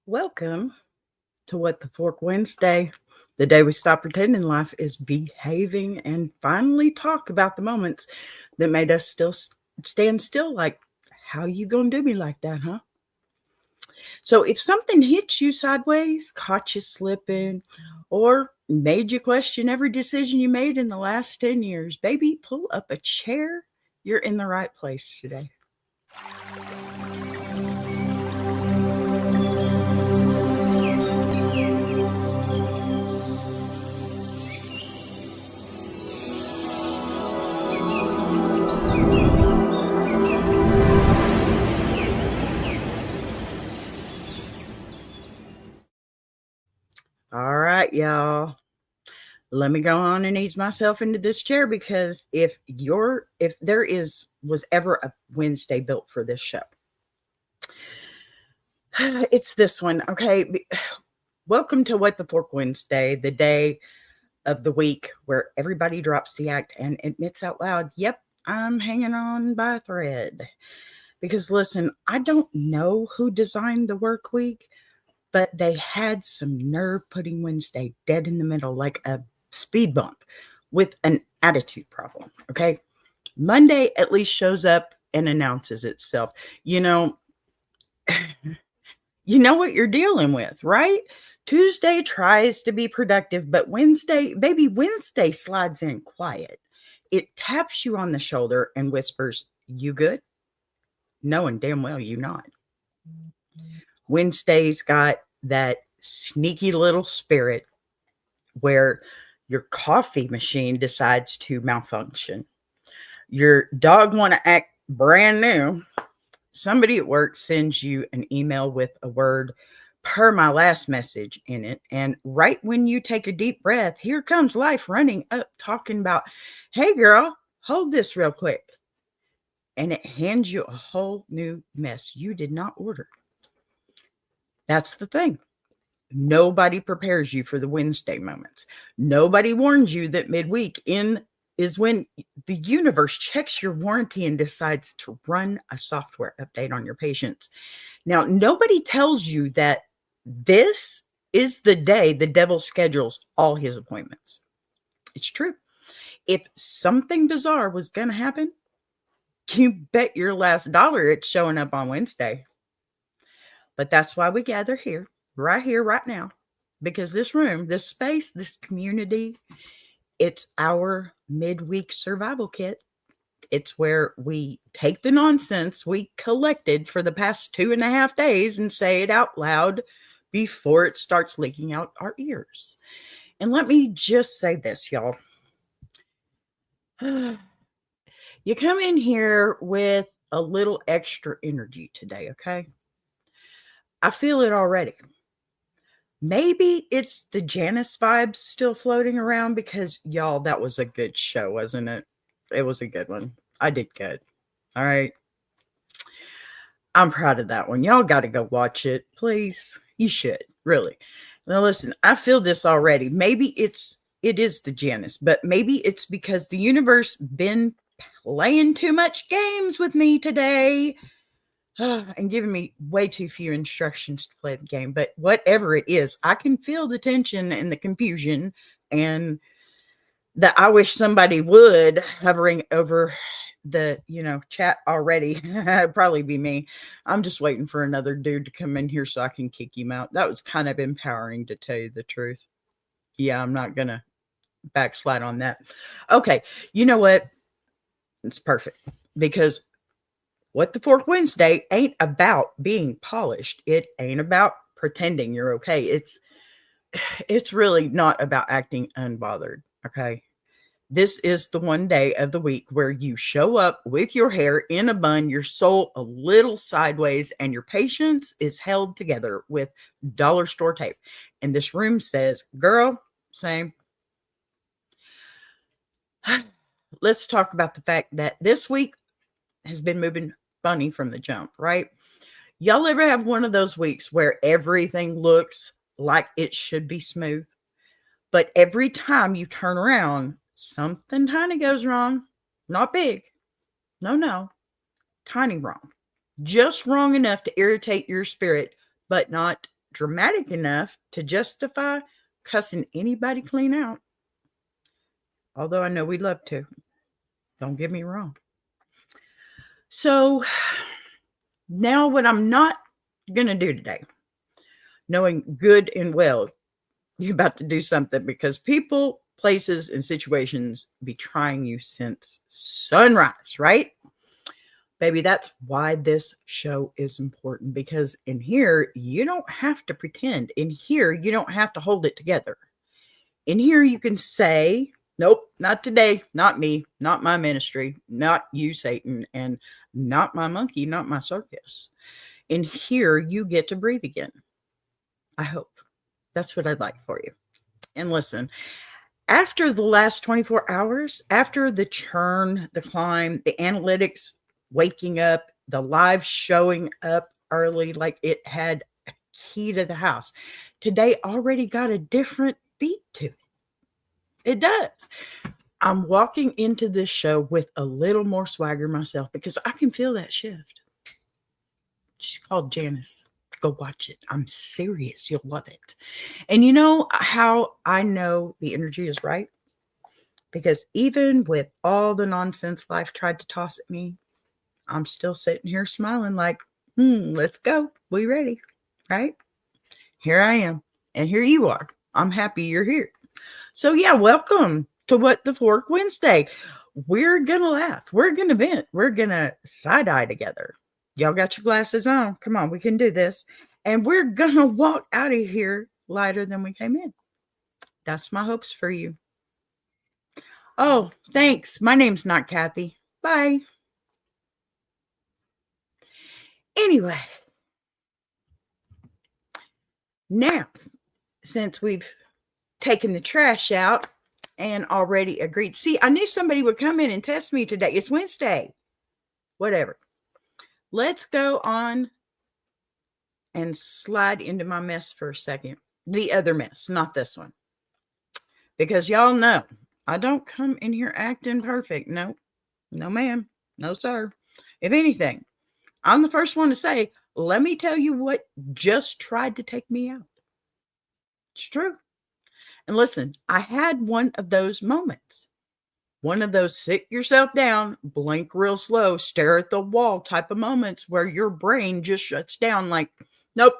Welcome to What the Fork Wednesday, the day we stop pretending life is behaving and finally talk about the moments that made us still stand still. Like, how you gonna do me like that, huh? So, if something hits you sideways, caught you slipping, or made you question every decision you made in the last 10 years, baby, pull up a chair. You're in the right place today. All right, y'all. Let me go on and ease myself into this chair because if there was ever a Wednesday built for this show, it's this one. Okay. Welcome to What the Fork Wednesday, the day of the week where everybody drops the act and admits out loud, yep, I'm hanging on by a thread. Because listen, I don't know who designed the work week, but they had some nerve putting Wednesday dead in the middle like a speed bump with an attitude problem. Okay. Monday at least shows up and announces itself. You know, you know what you're dealing with, right? Tuesday tries to be productive, but Wednesday slides in quiet. It taps you on the shoulder and whispers, "You good?" Knowing damn well you not. Wednesday's got that sneaky little spirit where your coffee machine decides to malfunction. Your dog want to act brand new. Somebody at work sends you an email with a word per my last message in it. And right when you take a deep breath, here comes life running up talking about, "Hey girl, hold this real quick." And it hands you a whole new mess you did not order. That's the thing. Nobody prepares you for the Wednesday moments. Nobody warns you that midweek is when the universe checks your warranty and decides to run a software update on your patients. Now, nobody tells you that this is the day the devil schedules all his appointments. It's true. If something bizarre was going to happen, you bet your last dollar it's showing up on Wednesday. But that's why we gather here, right now, because this room, this space, this community, it's our midweek survival kit. It's where we take the nonsense we collected for the past 2.5 days and say it out loud before it starts leaking out our ears. And let me just say this, y'all. You come in here with a little extra energy today, okay? I feel it already. Maybe it's the Janice vibes still floating around because, y'all, that was a good show, wasn't it? It was a good one. I did good. All right. I'm proud of that one. Y'all got to go watch it, please. You should, really. Now, listen, I feel this already. Maybe it is the Janice, but maybe it's because the universe been playing too much games with me today. And giving me way too few instructions to play the game. But whatever it is, I can feel the tension and the confusion and the "I wish somebody would" hovering over the, chat already. It'd probably be me. I'm just waiting for another dude to come in here so I can kick him out. That was kind of empowering, to tell you the truth. Yeah, I'm not going to backslide on that. Okay, you know what? It's perfect because What the Fork Wednesday ain't about being polished. It ain't about pretending you're okay. It's really not about acting unbothered, okay? This is the one day of the week where you show up with your hair in a bun, your soul a little sideways, and your patience is held together with dollar store tape. And this room says, "Girl, same." Let's talk about the fact that this week has been moving funny from the jump, right? Y'all ever have one of those weeks where everything looks like it should be smooth, but every time you turn around, something tiny goes wrong? Not big. No. Tiny wrong. Just wrong enough to irritate your spirit, but not dramatic enough to justify cussing anybody clean out. Although I know we'd love to. Don't get me wrong. So now what I'm not going to do today, knowing good and well you're about to do something, because people, places, and situations be trying you since sunrise, right? Baby, that's why this show is important, because in here, you don't have to pretend. In here, you don't have to hold it together. In here, you can say, nope, not today, not me, not my ministry, not you, Satan, and not my monkey, not my circus. In here, you get to breathe again. I hope. That's what I'd like for you. And listen, after the last 24 hours, after the churn, the climb, the analytics waking up, the live showing up early like it had a key to the house, today already got a different beat to it. It does. I'm walking into this show with a little more swagger myself because I can feel that shift. She's called Janice. Go watch it. I'm serious. You'll love it. And you know how I know the energy is right? Because even with all the nonsense life tried to toss at me, I'm still sitting here smiling like, let's go. We ready, right? Here I am. And here you are. I'm happy you're here. So yeah, welcome to What the Fork Wednesday. We're going to laugh. We're going to vent. We're going to side-eye together. Y'all got your glasses on. Come on, we can do this. And we're going to walk out of here lighter than we came in. That's my hopes for you. Oh, thanks. My name's not Kathy. Bye. Anyway, now, since we've taken the trash out and already agreed. See, I knew somebody would come in and test me today. It's Wednesday. Whatever. Let's go on and slide into my mess for a second. The other mess, not this one. Because y'all know, I don't come in here acting perfect. No, no ma'am. No sir. If anything, I'm the first one to say, let me tell you what just tried to take me out. It's true. And listen, I had one of those moments. One of those sit yourself down, blink real slow, stare at the wall type of moments where your brain just shuts down like, nope,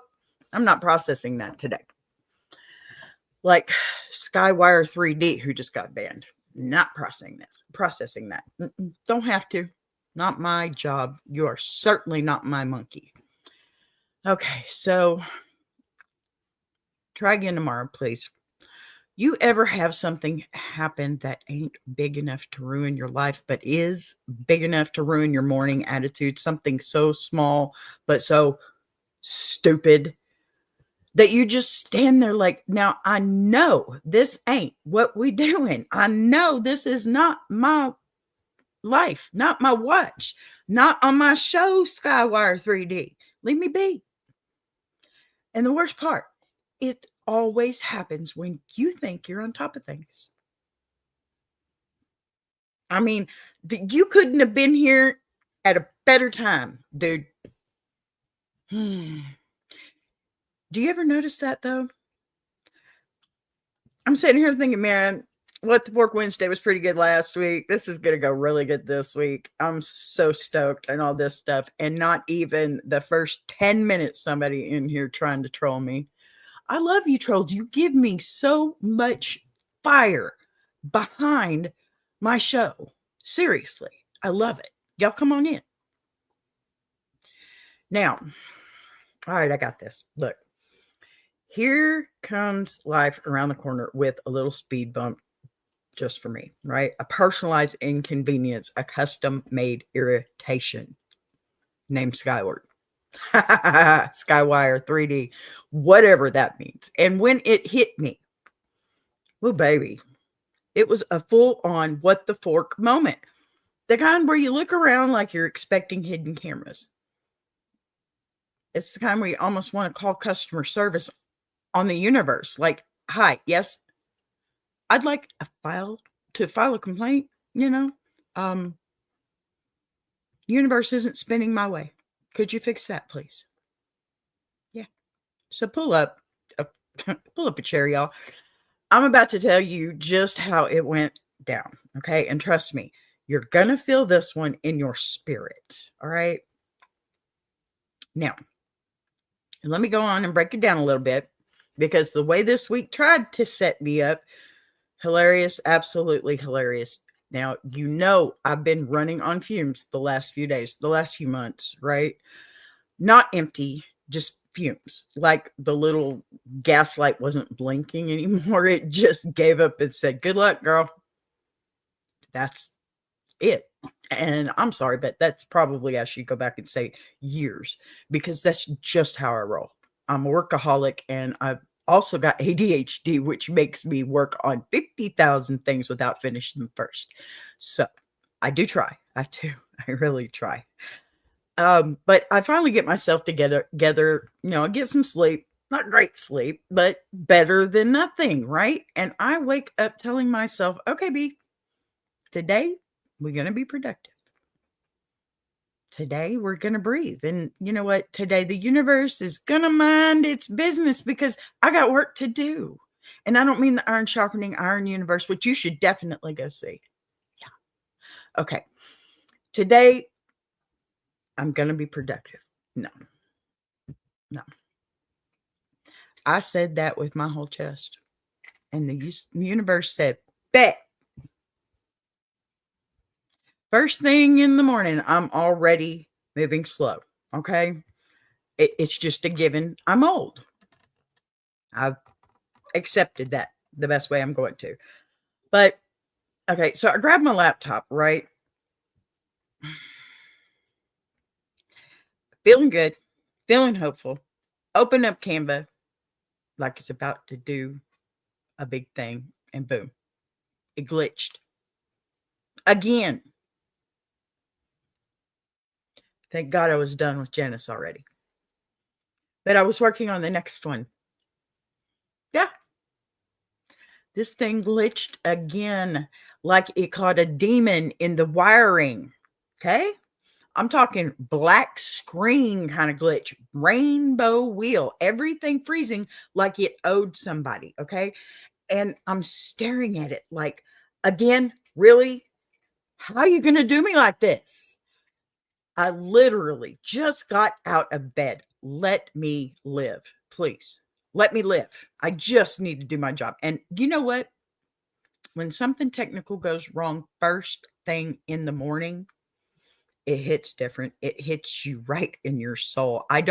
I'm not processing that today. Like Skywire 3D, who just got banned. Not processing that. Don't have to. Not my job. You are certainly not my monkey. Okay, so try again tomorrow, please. You ever have something happen that ain't big enough to ruin your life, but is big enough to ruin your morning attitude? Something so small, but so stupid that you just stand there like, now I know this ain't what we doing. I know this is not my life, not my watch, not on my show, Skywire 3D. Leave me be. And the worst part, it always happens when you think you're on top of things. I mean, you couldn't have been here at a better time, dude. Do you ever notice that, though? I'm sitting here thinking, man, What the Fork Wednesday was pretty good last week. This is going to go really good this week. I'm so stoked and all this stuff. And not even the first 10 minutes somebody in here trying to troll me. I love you trolls. You give me so much fire behind my show. Seriously, I love it. Y'all come on in. Now, all right, I got this. Look, here comes life around the corner with a little speed bump just for me, right? A personalized inconvenience, a custom-made irritation named Skyward. Skywire 3D, whatever that means. And when it hit me, oh baby, it was a full-on what the fork moment. The kind where you look around like you're expecting hidden cameras. It's the kind where you almost want to call customer service on the universe. Like, hi, yes, I'd like to file a complaint, universe isn't spinning my way. Could you fix that, please? Yeah. So pull up, pull up a chair, y'all. I'm about to tell you just how it went down. Okay. And trust me, you're going to feel this one in your spirit. All right. Now, let me go on and break it down a little bit because the way this week tried to set me up, hilarious, absolutely hilarious. Now, I've been running on fumes the last few days, the last few months, right? Not empty, just fumes. Like the little gas light wasn't blinking anymore. It just gave up and said, good luck, girl. That's it. And I'm sorry, but that's probably, I should go back and say years, because that's just how I roll. I'm a workaholic, and I've also got ADHD, which makes me work on 50,000 things without finishing them first. So I do try. I do. I really try. But I finally get myself together, I get some sleep, not great sleep, but better than nothing, right? And I wake up telling myself, okay, B, today we're going to be productive. Today we're going to breathe. And you know what? Today the universe is going to mind its business because I got work to do. And I don't mean the iron sharpening iron universe, which you should definitely go see. Yeah. Okay. Today I'm going to be productive. No. I said that with my whole chest. And the universe said, bet. First thing in the morning, I'm already moving slow. Okay. It's just a given. I'm old. I've accepted that the best way I'm going to. But, okay. So I grabbed my laptop, right? Feeling good. Feeling hopeful. Open up Canva like it's about to do a big thing. And boom. It glitched. Again. Thank God I was done with Janice already. But I was working on the next one. Yeah. This thing glitched again like it caught a demon in the wiring. Okay? I'm talking black screen kind of glitch, rainbow wheel, everything freezing like it owed somebody. Okay? And I'm staring at it like, again, really? How are you going to do me like this? I literally just got out of bed. Let me live, please. Let me live. I just need to do my job. And you know what? When something technical goes wrong first thing in the morning, it hits different. It hits you right in your soul. It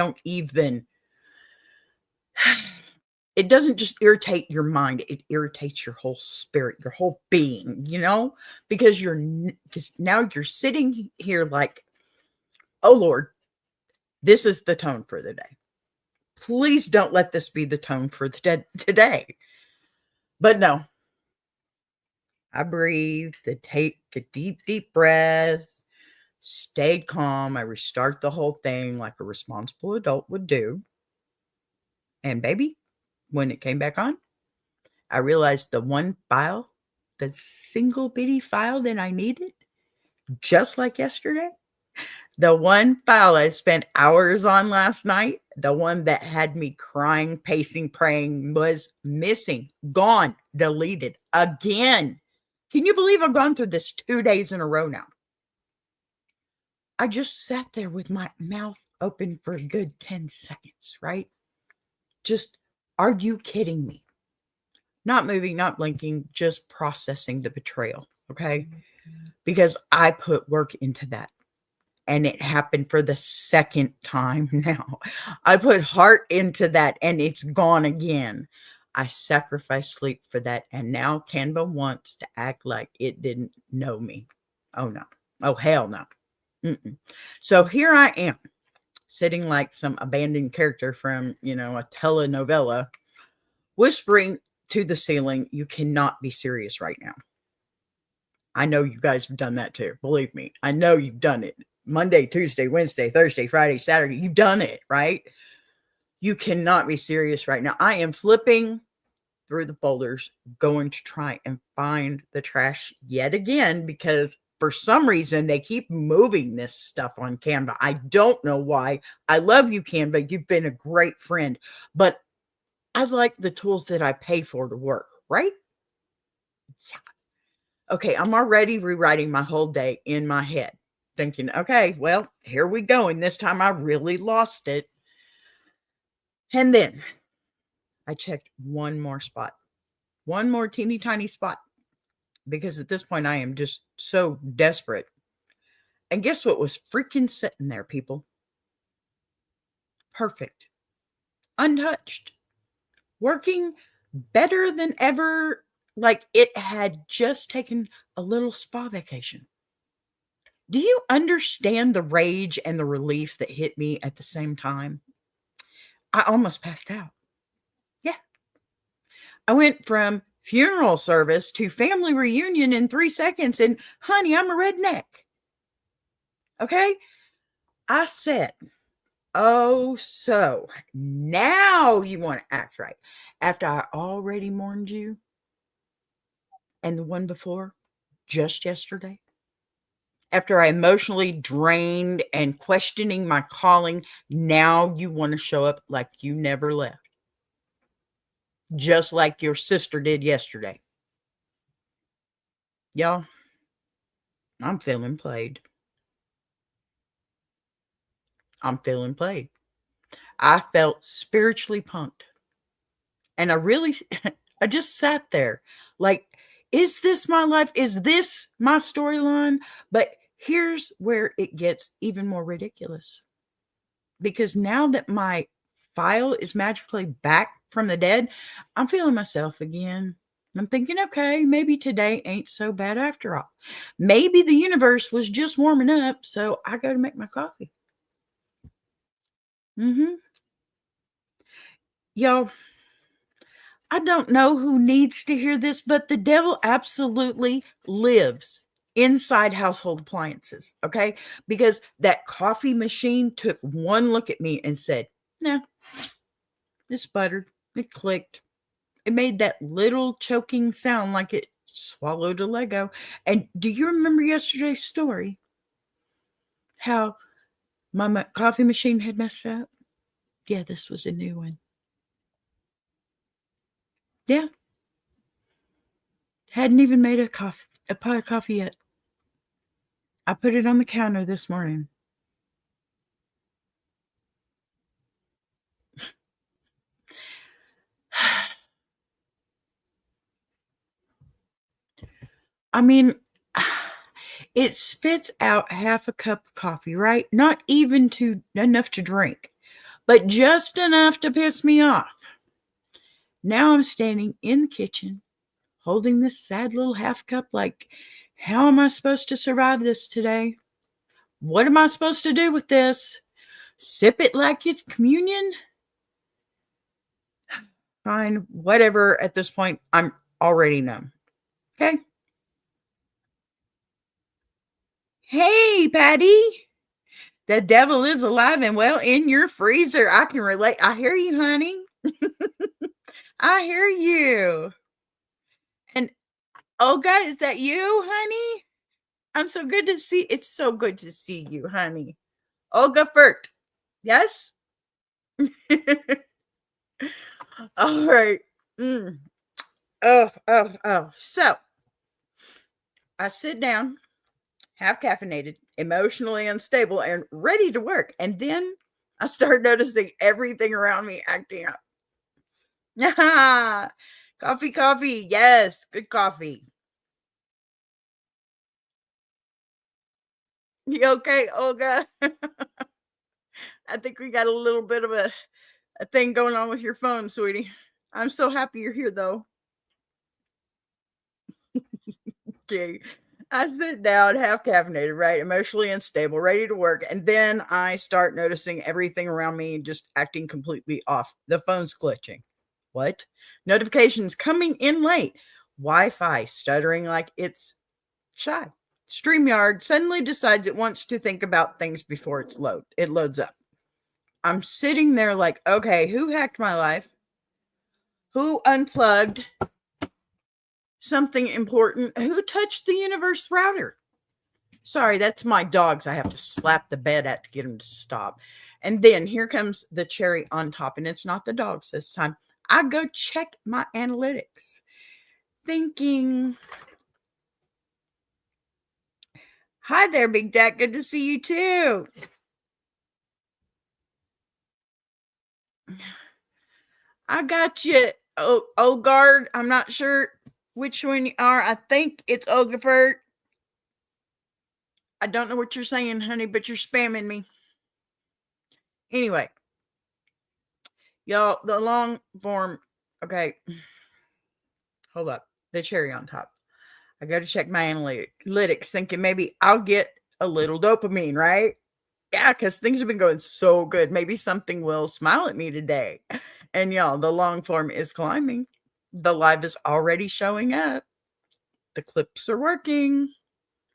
doesn't just irritate your mind. It irritates your whole spirit, your whole being, because now you're sitting here like, oh Lord, this is the tone for the day. Please don't let this be the tone for the today. But no, I breathed, take a deep, deep breath, stayed calm. I restart the whole thing like a responsible adult would do. And baby, when it came back on, I realized the one file, the single bitty file that I needed, just like yesterday, the one file I spent hours on last night, the one that had me crying, pacing, praying, was missing, gone, deleted again. Can you believe I've gone through this 2 days in a row now? I just sat there with my mouth open for a good 10 seconds, right? Just, are you kidding me? Not moving, not blinking, just processing the betrayal, okay? Because I put work into that. And it happened for the second time now. I put heart into that and it's gone again. I sacrificed sleep for that. And now Canva wants to act like it didn't know me. Oh, no. Oh, hell no. Mm-mm. So here I am, sitting like some abandoned character from, a telenovela, whispering to the ceiling, you cannot be serious right now. I know you guys have done that too. Believe me. I know you've done it. Monday, Tuesday, Wednesday, Thursday, Friday, Saturday. You've done it, right? You cannot be serious right now. I am flipping through the folders, going to try and find the trash yet again because for some reason, they keep moving this stuff on Canva. I don't know why. I love you, Canva. You've been a great friend, but I like the tools that I pay for to work, right? Yeah. Okay, I'm already rewriting my whole day in my head, thinking, okay, well, here we go. And this time I really lost it. And then I checked one more spot, one more teeny tiny spot, because at this point I am just so desperate. And guess what was freaking sitting there, people? Perfect, untouched, working better than ever. Like it had just taken a little spa vacation. Do you understand the rage and the relief that hit me at the same time? I almost passed out. Yeah. I went from funeral service to family reunion in 3 seconds. And honey, I'm a redneck. Okay. I said, oh, so now you want to act right after I already mourned you and the one before just yesterday. After I emotionally drained and questioning my calling, now you want to show up like you never left. Just like your sister did yesterday. Y'all, I'm feeling played. I'm feeling played. I felt spiritually punked. And I just sat there like, is this my life? Is this my storyline? But here's where it gets even more ridiculous. Because now that my file is magically back from the dead, I'm feeling myself again. I'm thinking, okay, maybe today ain't so bad after all. Maybe the universe was just warming up, so I go to make my coffee. Y'all, I don't know who needs to hear this, but the devil absolutely lives inside household appliances, okay? Because that coffee machine took one look at me and said, no, it sputtered, it clicked. It made that little choking sound like it swallowed a Lego. And do you remember yesterday's story? How my coffee machine had messed up? Yeah, this was a new one. Yeah. Hadn't even made a pot of coffee yet. I put it on the counter this morning. I mean, it spits out half a cup of coffee, right? Not even enough to drink, but just enough to piss me off. Now I'm standing in the kitchen, holding this sad little half cup like, how am I supposed to survive this today? What am I supposed to do with this? Sip it like it's communion? Fine, whatever. At this point, I'm already numb. Okay. Hey, Patty. The devil is alive and well in your freezer. I can relate. I hear you, honey. I hear you. And Olga, is that you, honey? I'm so good to see. It's so good to see you, honey. Olga Furt. Yes? All right. Oh. So I sit down, half caffeinated, emotionally unstable, and ready to work. And then I start noticing everything around me acting up. Coffee. Yes, good coffee. You okay, Olga? I think we got a little bit of a thing going on with your phone, sweetie. I'm so happy you're here, though. Okay. I sit down, half caffeinated, right? Emotionally unstable, ready to work. And then I start noticing everything around me just acting completely off. The phone's glitching. What? Notifications coming in late. Wi-Fi stuttering like it's shy. StreamYard suddenly decides it wants to think about things before it loads up. I'm sitting there like, okay, who hacked my life? Who unplugged something important? Who touched the universe router? Sorry, that's my dogs. I have to slap the bed at to get them to stop. And then here comes the cherry on top, and it's not the dogs this time. I go check my analytics, thinking, hi there, Big Jack. Good to see you too. I got you, Ogard. I'm not sure which one you are. I think it's Ogafert. I don't know what you're saying, honey, but you're spamming me. Anyway, y'all, the long form. Okay, hold up. The cherry on top. I go to check my analytics, thinking maybe I'll get a little dopamine, right? Yeah, because things have been going so good. Maybe something will smile at me today. And y'all, the long form is climbing. The live is already showing up. The clips are working.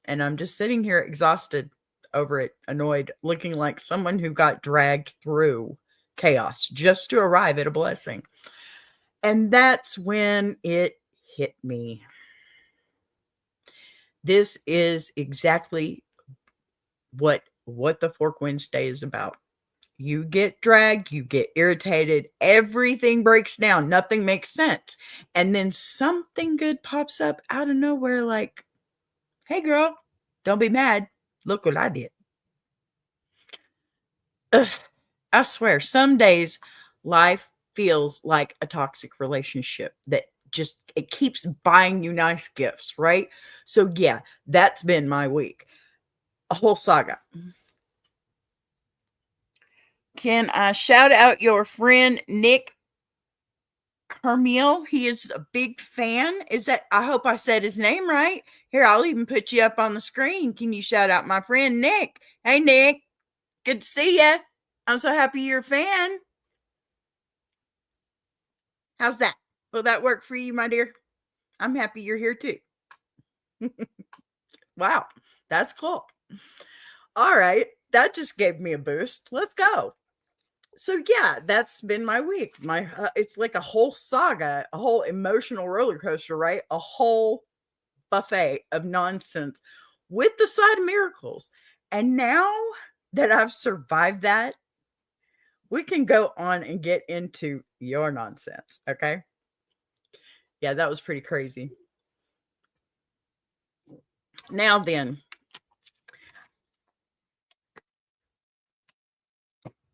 And I'm just sitting here exhausted over it, annoyed, looking like someone who got dragged through chaos just to arrive at a blessing. And that's when it hit me. This is exactly what the Fork Wednesday is about. You get dragged, you get irritated, everything breaks down, nothing makes sense. And then something good pops up out of nowhere like, hey girl, don't be mad. Look what I did. Ugh, I swear, some days life feels like a toxic relationship that just it keeps buying you nice gifts, right? So yeah, that's been my week. A whole saga. Can I shout out your friend Nick Carmiel? He is a big fan. Is that, I hope I said his name right. Here, I'll even put you up on the screen. Can you shout out my friend Nick? Hey, Nick. Good to see you. I'm so happy you're a fan. How's that? Will that work for you, my dear? I'm happy you're here too. Wow, that's cool. All right, that just gave me a boost. Let's go. So yeah, that's been my week. It's like a whole saga, a whole emotional roller coaster, right? A whole buffet of nonsense with the side of miracles. And now that I've survived that, we can go on and get into your nonsense, okay? Yeah, that was pretty crazy. Now then,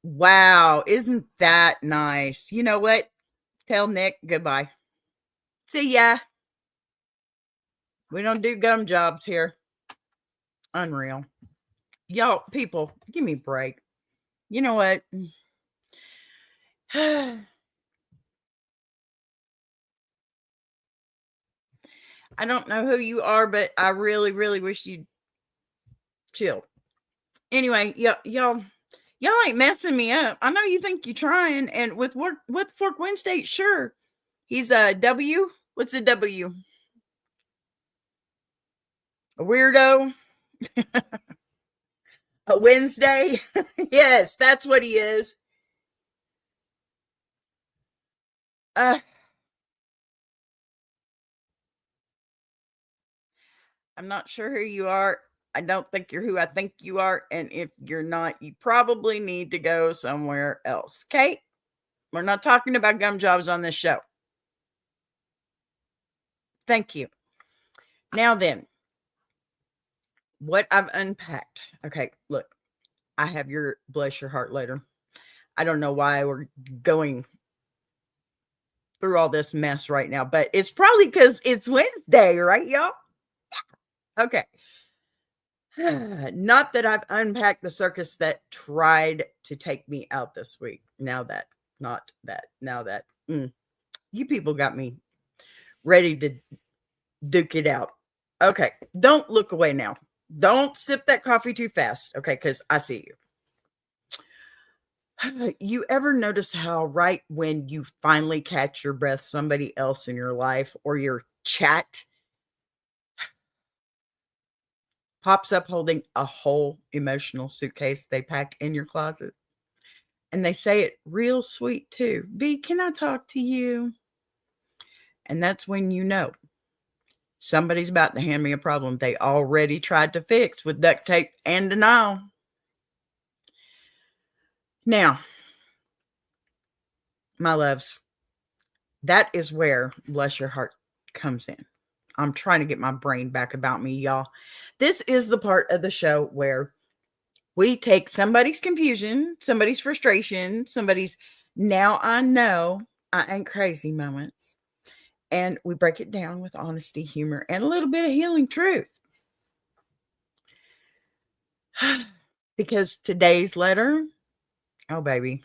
wow, isn't that nice? You know what? Tell Nick goodbye. See ya. We don't do gum jobs here. Unreal. Y'all, people, give me a break. You know what? I don't know who you are, but I really, really wish you'd chill. Anyway, y'all ain't messing me up. I know you think you're trying, and with Fork Wednesday, sure. He's a W. What's a W? A weirdo? A Wednesday? Yes, that's what he is. I'm not sure who you are. I don't think you're who I think you are. And if you're not, you probably need to go somewhere else. Okay? We're not talking about gum jobs on this show. Thank you. Now then, what I've unpacked. Okay, look, I have your bless your heart later. I don't know why we're going through all this mess right now, but it's probably because it's Wednesday, right, y'all? Okay. Not that I've unpacked the circus that tried to take me out this week. Now that, not that, now that. You people got me ready to duke it out. Okay. Don't look away now. Don't sip that coffee too fast. Okay. Because I see you. You ever notice how right when you finally catch your breath, somebody else in your life or your chat pops up holding a whole emotional suitcase they packed in your closet? And they say it real sweet too. B, can I talk to you? And that's when you know Somebody's about to hand me a problem they already tried to fix with duct tape and denial. Now, my loves, that is where Bless Your Heart comes in. I'm trying to get my brain back about me, y'all. This is the part of the show where we take somebody's confusion, somebody's frustration, somebody's now I know I ain't crazy moments, and we break it down with honesty, humor, and a little bit of healing truth. Because today's letter, oh baby,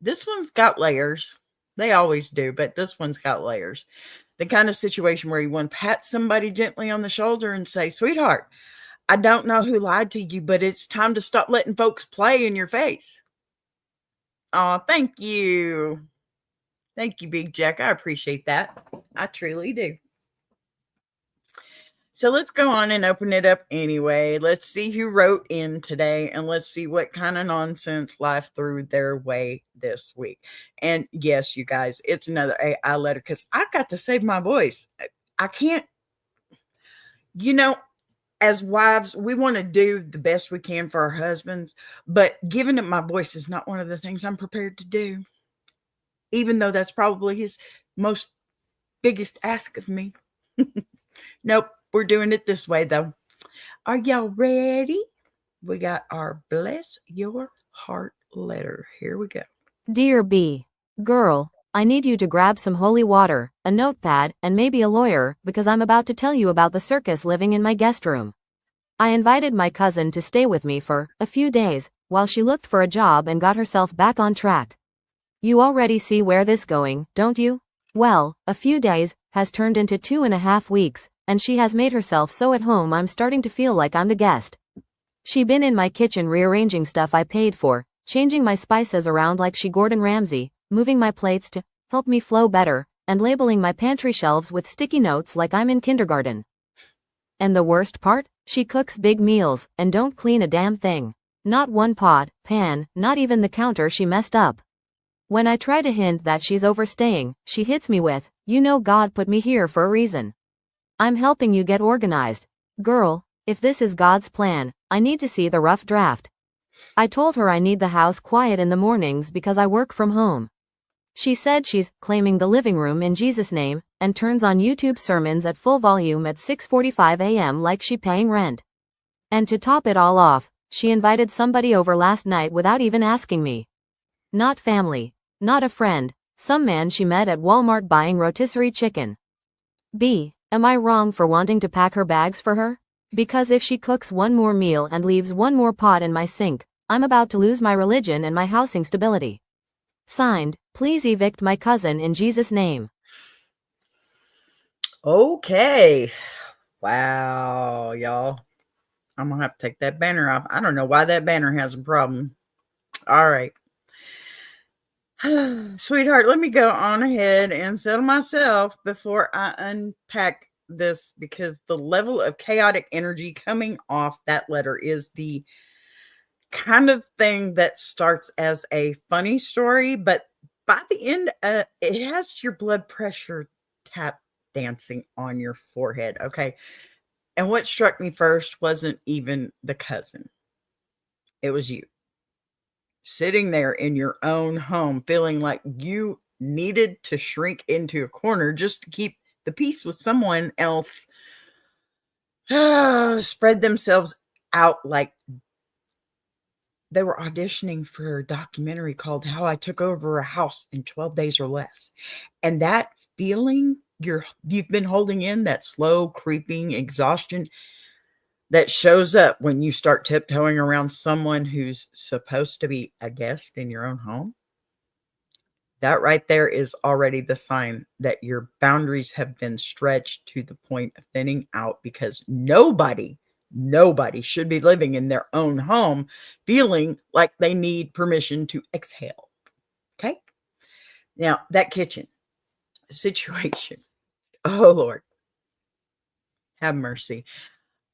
this one's got layers. They always do, but this one's got layers. The kind of situation where you want to pat somebody gently on the shoulder and say, sweetheart, I don't know who lied to you, but it's time to stop letting folks play in your face. Oh, thank you. Thank you, Big Jack. I appreciate that. I truly do. So let's go on and open it up anyway. Let's see who wrote in today, and let's see what kind of nonsense life threw their way this week. And yes, you guys, it's another AI letter because I got to save my voice. I can't, as wives, we want to do the best we can for our husbands, but giving up my voice is not one of the things I'm prepared to do, even though that's probably his most biggest ask of me. Nope, we're doing it this way, though. Are y'all ready? We got our Bless Your Heart letter. Here we go. Dear B. Girl, I need you to grab some holy water, a notepad, and maybe a lawyer, because I'm about to tell you about the circus living in my guest room. I invited my cousin to stay with me for a few days, while she looked for a job and got herself back on track. You already see where this going, don't you? Well, a few days has turned into 2.5 weeks, and she has made herself so at home I'm starting to feel like I'm the guest. She been in my kitchen rearranging stuff I paid for, changing my spices around like she Gordon Ramsay, moving my plates to help me flow better, and labeling my pantry shelves with sticky notes like I'm in kindergarten. And the worst part? She cooks big meals, and don't clean a damn thing. Not one pot, pan, not even the counter she messed up. When I try to hint that she's overstaying, she hits me with, you know God put me here for a reason. I'm helping you get organized. Girl, if this is God's plan, I need to see the rough draft. I told her I need the house quiet in the mornings because I work from home. She said she's claiming the living room in Jesus' name, and turns on YouTube sermons at full volume at 6:45 a.m. like she paying rent. And to top it all off, she invited somebody over last night without even asking me. Not family, not a friend, some man she met at Walmart buying rotisserie chicken. B. Am I wrong for wanting to pack her bags for her? Because if she cooks one more meal and leaves one more pot in my sink, I'm about to lose my religion and my housing stability. Signed, please evict my cousin in Jesus' name. Okay. Wow, y'all. I'm going to have to take that banner off. I don't know why that banner has a problem. All right. Sweetheart, let me go on ahead and settle myself before I unpack this, because the level of chaotic energy coming off that letter is the kind of thing that starts as a funny story, but by the end, it has your blood pressure tap dancing on your forehead. Okay. And what struck me first wasn't even the cousin, it was you sitting there in your own home, feeling like you needed to shrink into a corner just to keep the peace with someone else. Spread themselves out like they were auditioning for a documentary called How I Took Over a House in 12 Days or Less. And that feeling you've been holding in, that slow creeping exhaustion that shows up when you start tiptoeing around someone who's supposed to be a guest in your own home. That right there is already the sign that your boundaries have been stretched to the point of thinning out, because nobody should be living in their own home feeling like they need permission to exhale. Okay. Now, that kitchen situation, oh Lord, have mercy.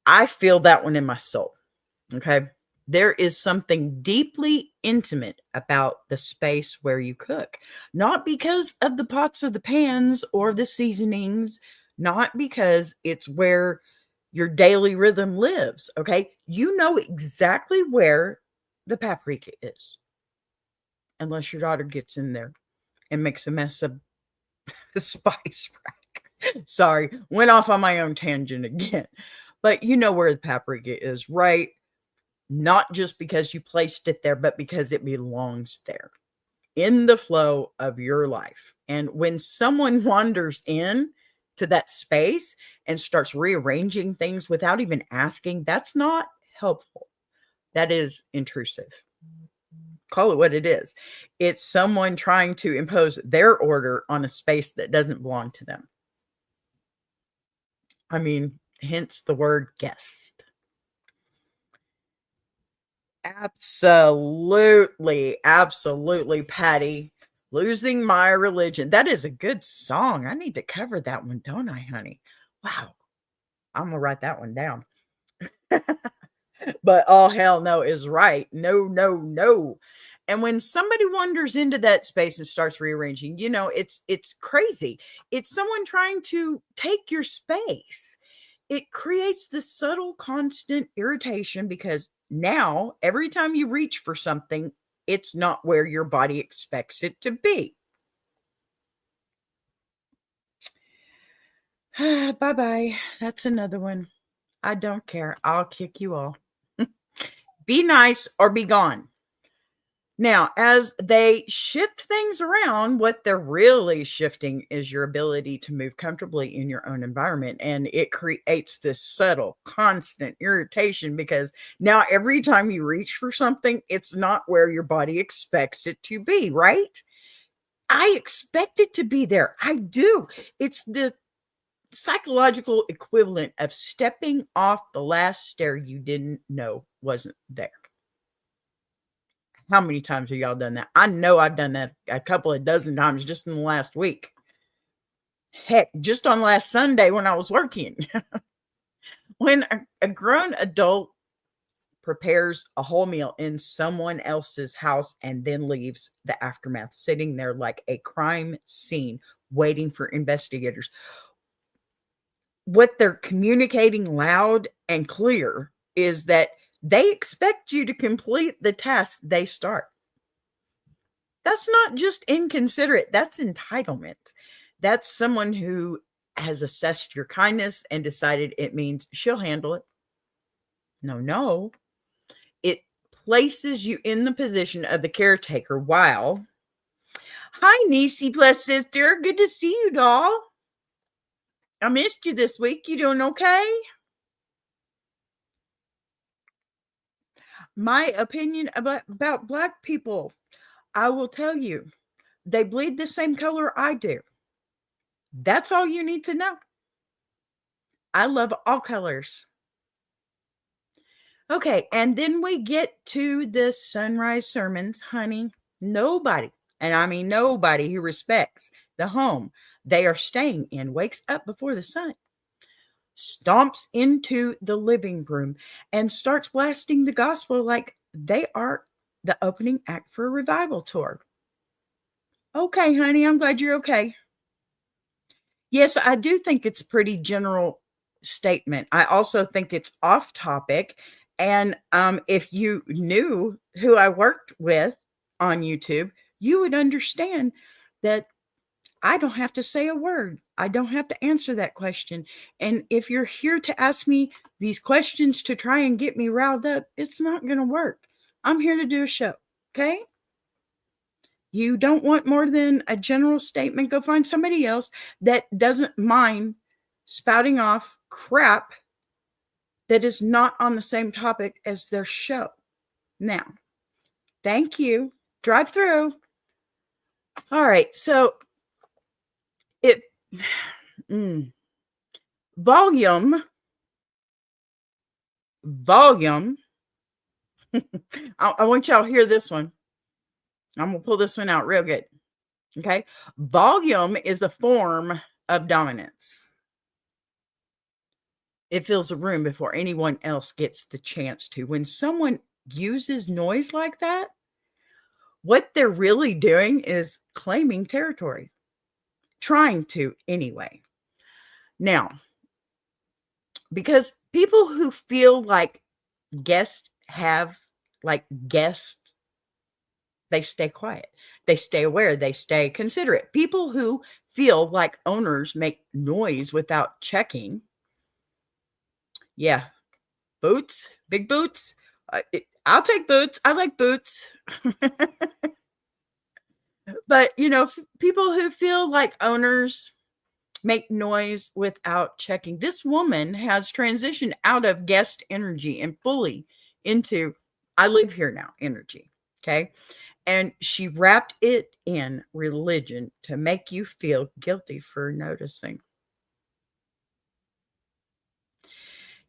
I feel that one in my soul. Okay. There is something deeply intimate about the space where you cook, not because of the pots or the pans or the seasonings, not because it's where your daily rhythm lives. Okay. You know exactly where the paprika is, unless your daughter gets in there and makes a mess of the spice rack. Sorry, went off on my own tangent again. But you know where the paprika is, right? Not just because you placed it there, but because it belongs there in the flow of your life. And when someone wanders in to that space and starts rearranging things without even asking, that's not helpful. That is intrusive. Call it what it is. It's someone trying to impose their order on a space that doesn't belong to them. I mean, hence the word guest. Absolutely, absolutely, Patty. Losing my religion. That is a good song. I need to cover that one, don't I, honey? Wow. I'm going to write that one down. But all hell no is right. No, no, no. And when somebody wanders into that space and starts rearranging, it's crazy. It's someone trying to take your space. It creates this subtle, constant irritation because now every time you reach for something, it's not where your body expects it to be. Bye-bye. That's another one. I don't care. I'll kick you all. Be nice or be gone. Now, as they shift things around, what they're really shifting is your ability to move comfortably in your own environment. And it creates this subtle, constant irritation because now every time you reach for something, it's not where your body expects it to be, right? I expect it to be there. I do. It's the psychological equivalent of stepping off the last stair you didn't know wasn't there. How many times have y'all done that? I know I've done that a couple of dozen times just in the last week. Heck, just on last Sunday when I was working. When a grown adult prepares a whole meal in someone else's house and then leaves the aftermath sitting there like a crime scene waiting for investigators, what they're communicating loud and clear is that they expect you to complete the task they start. That's not just inconsiderate, that's entitlement. That's someone who has assessed your kindness and decided it means she'll handle it. No, no. It places you in the position of the caretaker while, hi, niecey plus sister. Good to see you, doll. I missed you this week. You doing okay? My opinion about Black people, I will tell you, they bleed the same color I do. That's all you need to know. I love all colors. Okay, and then we get to the sunrise sermons, honey. Nobody, and I mean nobody who respects the home they are staying in wakes up before the sun, stomps into the living room, and starts blasting the gospel like they are the opening act for a revival tour. Okay, honey, I'm glad you're okay. Yes, I do think it's a pretty general statement. I also think it's off topic. And if you knew who I worked with on YouTube, you would understand that I don't have to say a word. I don't have to answer that question. And if you're here to ask me these questions to try and get me riled up, it's not going to work. I'm here to do a show. Okay. You don't want more than a general statement, go find somebody else that doesn't mind spouting off crap that is not on the same topic as their show. Now, thank you. Drive through. All right. So it volume. I want y'all to hear this one. I'm going to pull this one out real good. Okay. Volume is a form of dominance. It fills a room before anyone else gets the chance to. When someone uses noise like that, what they're really doing is claiming territory. Trying to, anyway. Now, because people who feel like guests have like guests, they stay quiet, they stay aware, they stay considerate. People who feel like owners make noise without checking, yeah, boots, big boots. I'll take boots. I like boots. But, people who feel like owners make noise without checking. This woman has transitioned out of guest energy and fully into I live here now energy. Okay. And she wrapped it in religion to make you feel guilty for noticing.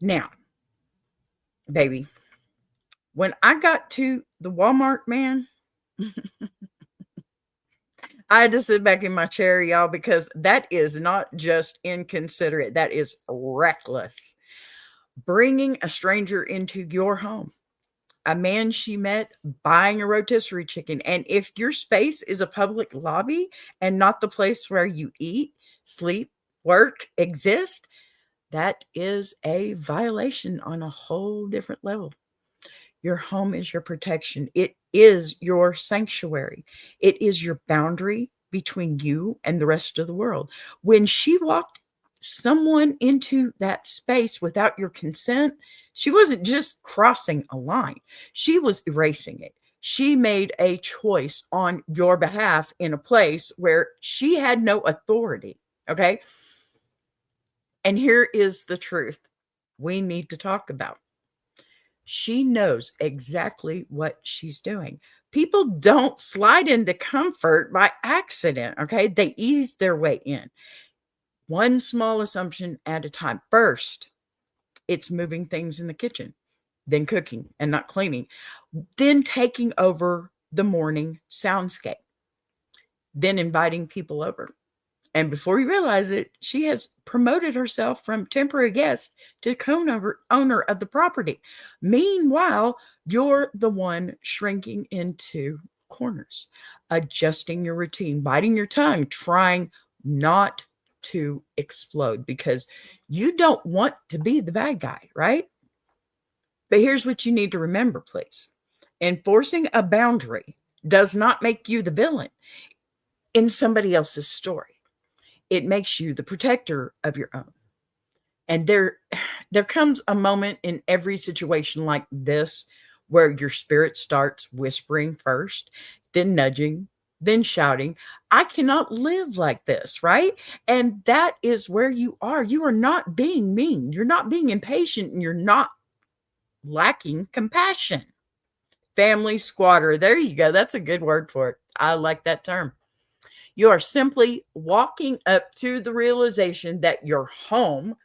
Now, baby, when I got to the Walmart, man, I had to sit back in my chair, y'all, because that is not just inconsiderate. That is reckless. Bringing a stranger into your home, a man she met buying a rotisserie chicken. And if your space is a public lobby and not the place where you eat, sleep, work, exist, that is a violation on a whole different level. Your home is your protection. It is your sanctuary. It is your boundary between you and the rest of the world. When she walked someone into that space without your consent, she wasn't just crossing a line, she was erasing it. She made a choice on your behalf in a place where she had no authority. Okay. And here is the truth we need to talk about. She knows exactly what she's doing. People don't slide into comfort by accident, okay? They ease their way in. One small assumption at a time. First, it's moving things in the kitchen, then cooking and not cleaning, then taking over the morning soundscape, then inviting people over. And before you realize it, she has promoted herself from temporary guest to owner of the property. Meanwhile, you're the one shrinking into corners, adjusting your routine, biting your tongue, trying not to explode because you don't want to be the bad guy, right? But here's what you need to remember, please. Enforcing a boundary does not make you the villain in somebody else's story. It makes you the protector of your own. And there comes a moment in every situation like this where your spirit starts whispering first, then nudging, then shouting, I cannot live like this, right? And that is where you are. You are not being mean. You're not being impatient, and you're not lacking compassion. Family squatter. There you go. That's a good word for it. I like that term. You are simply walking up to the realization that your home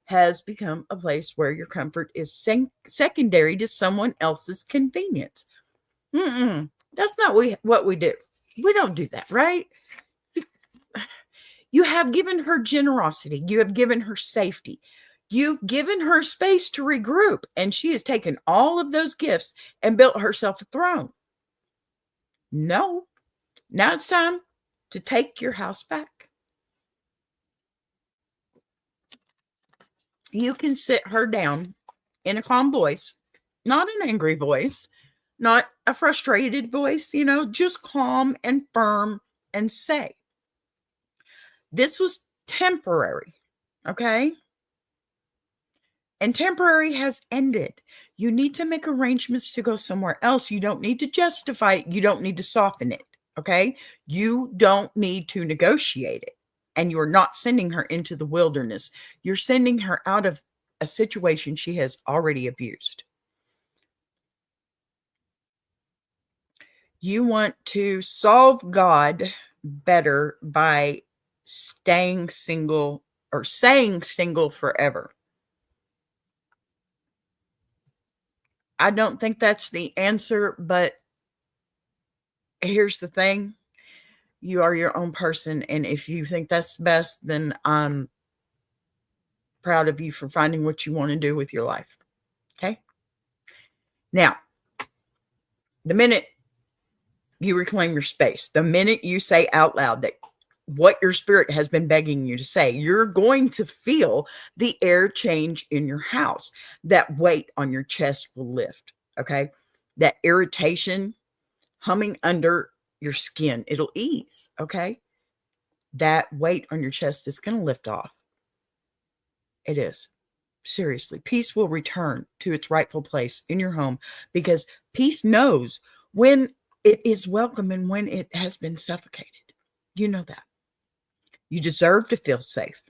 has become a place where your comfort is secondary to someone else's convenience. That's not what we do. We don't do that, right? You have given her generosity. You have given her safety. You've given her space to regroup, and she has taken all of those gifts and built herself a throne. No, now it's time to take your house back. You can sit her down in a calm voice, not an angry voice, not a frustrated voice, just calm and firm, and say, this was temporary, okay? And temporary has ended. You need to make arrangements to go somewhere else. You don't need to justify it. You don't need to soften it, okay? You don't need to negotiate it. And you're not sending her into the wilderness. You're sending her out of a situation she has already abused. You want to solve God better by staying single or saying single forever. I don't think that's the answer, but here's the thing. You are your own person, and if you think that's best, then I'm proud of you for finding what you want to do with your life. Okay? Now, the minute you reclaim your space, the minute you say out loud that what your spirit has been begging you to say. You're going to feel the air change in your house. That weight on your chest will lift. Okay. That irritation humming under your skin, it'll ease. Okay. That weight on your chest is going to lift off. It is. Seriously. Peace will return to its rightful place in your home because peace knows when it is welcome and when it has been suffocated. You know that. You deserve to feel safe,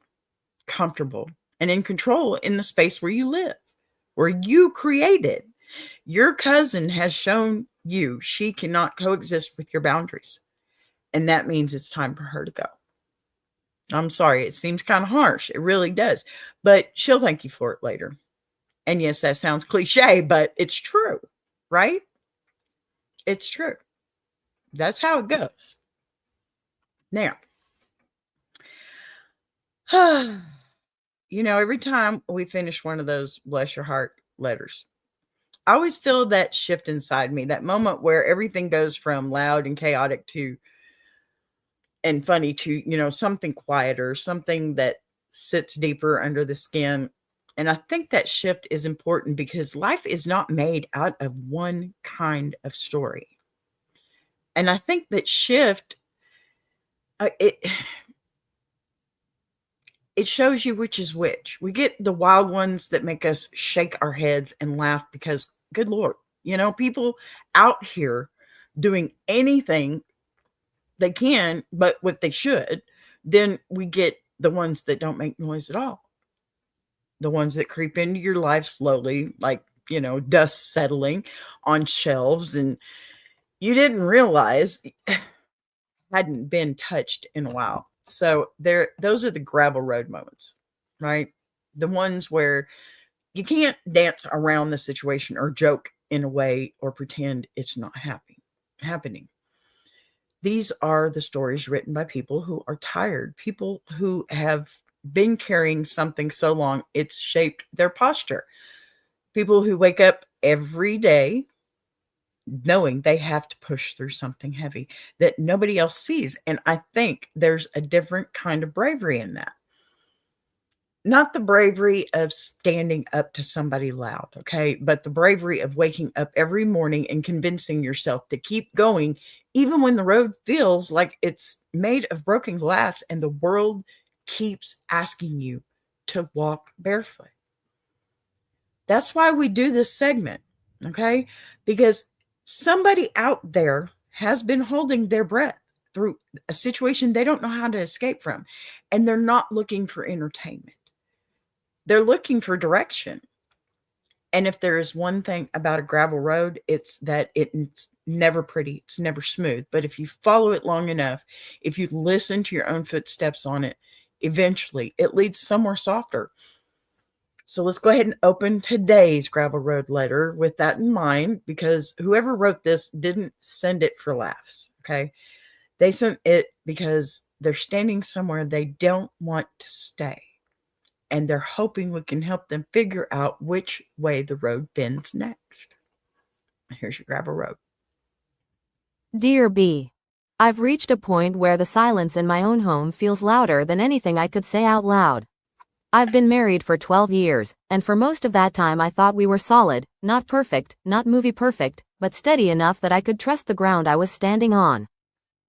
comfortable, and in control in the space where you live, where you created. Your cousin has shown you she cannot coexist with your boundaries. And that means it's time for her to go. I'm sorry, it seems kind of harsh. It really does. But she'll thank you for it later. And yes, that sounds cliche, but it's true, right? It's true. That's how it goes. Now, every time we finish one of those bless your heart letters, I always feel that shift inside me, that moment where everything goes from loud and chaotic and funny to, something quieter, something that sits deeper under the skin. And I think that shift is important because life is not made out of one kind of story. And I think that shift, it shows you which is which. We get the wild ones that make us shake our heads and laugh because, good Lord, people out here doing anything they can, but what they should. Then we get the ones that don't make noise at all. The ones that creep into your life slowly, like, dust settling on shelves and you didn't realize hadn't been touched in a while. So those are the gravel road moments, right? The ones where you can't dance around the situation or joke in a way or pretend it's not happening. These are the stories written by people who are tired, people who have been carrying something so long it's shaped their posture. People who wake up every day knowing they have to push through something heavy that nobody else sees. And I think there's a different kind of bravery in that. Not the bravery of standing up to somebody loud, okay? But the bravery of waking up every morning and convincing yourself to keep going, even when the road feels like it's made of broken glass and the world keeps asking you to walk barefoot. That's why we do this segment, okay? Because somebody out there has been holding their breath through a situation they don't know how to escape from, and they're not looking for entertainment. They're looking for direction. And if there is one thing about a gravel road, it's that it's never pretty. It's never smooth. But if you follow it long enough, if you listen to your own footsteps on it, eventually it leads somewhere softer. So let's go ahead and open today's gravel road letter with that in mind, because whoever wrote this didn't send it for laughs. Okay. They sent it because they're standing somewhere they don't want to stay. And they're hoping we can help them figure out which way the road bends next. Here's your gravel road. Dear B, I've reached a point where the silence in my own home feels louder than anything I could say out loud. I've been married for 12 years, and for most of that time I thought we were solid, not perfect, not movie perfect, but steady enough that I could trust the ground I was standing on.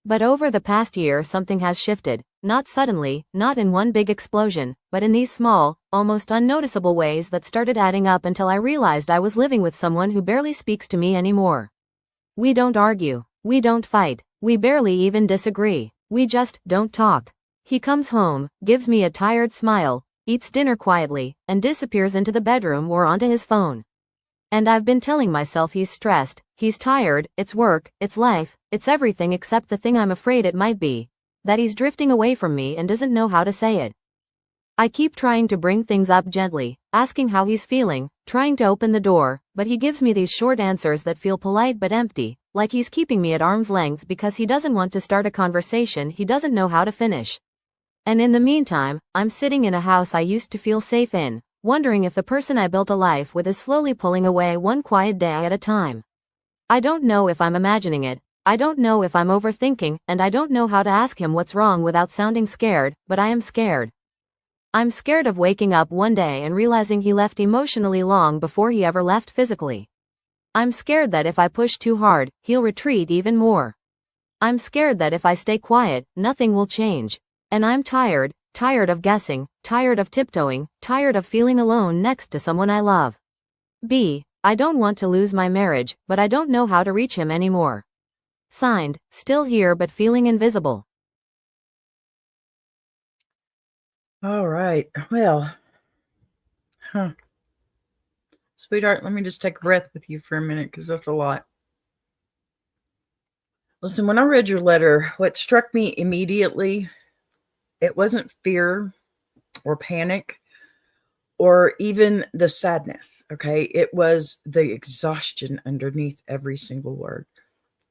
But over the past year something has shifted, not suddenly, not in one big explosion, but in these small, almost unnoticeable ways that started adding up until I realized I was living with someone who barely speaks to me anymore. We don't argue, we don't fight, we barely even disagree, we just don't talk. He comes home, gives me a tired smile, eats dinner quietly, and disappears into the bedroom or onto his phone. And I've been telling myself he's stressed, he's tired, it's work, it's life, it's everything except the thing I'm afraid it might be. That he's drifting away from me and doesn't know how to say it. I keep trying to bring things up gently, asking how he's feeling, trying to open the door, but he gives me these short answers that feel polite but empty, like he's keeping me at arm's length because he doesn't want to start a conversation he doesn't know how to finish. And in the meantime, I'm sitting in a house I used to feel safe in, wondering if the person I built a life with is slowly pulling away one quiet day at a time. I don't know if I'm imagining it, I don't know if I'm overthinking, and I don't know how to ask him what's wrong without sounding scared, but I am scared. I'm scared of waking up one day and realizing he left emotionally long before he ever left physically. I'm scared that if I push too hard, he'll retreat even more. I'm scared that if I stay quiet, nothing will change. And I'm tired of guessing, tired of tiptoeing, tired of feeling alone next to someone I love. B. I don't want to lose my marriage, but I don't know how to reach him anymore. Signed, still here but feeling invisible. All right. Well, sweetheart, let me just take a breath with you for a minute because that's a lot. Listen, when I read your letter, what struck me immediately, it wasn't fear or panic or even the sadness, okay? It was the exhaustion underneath every single word.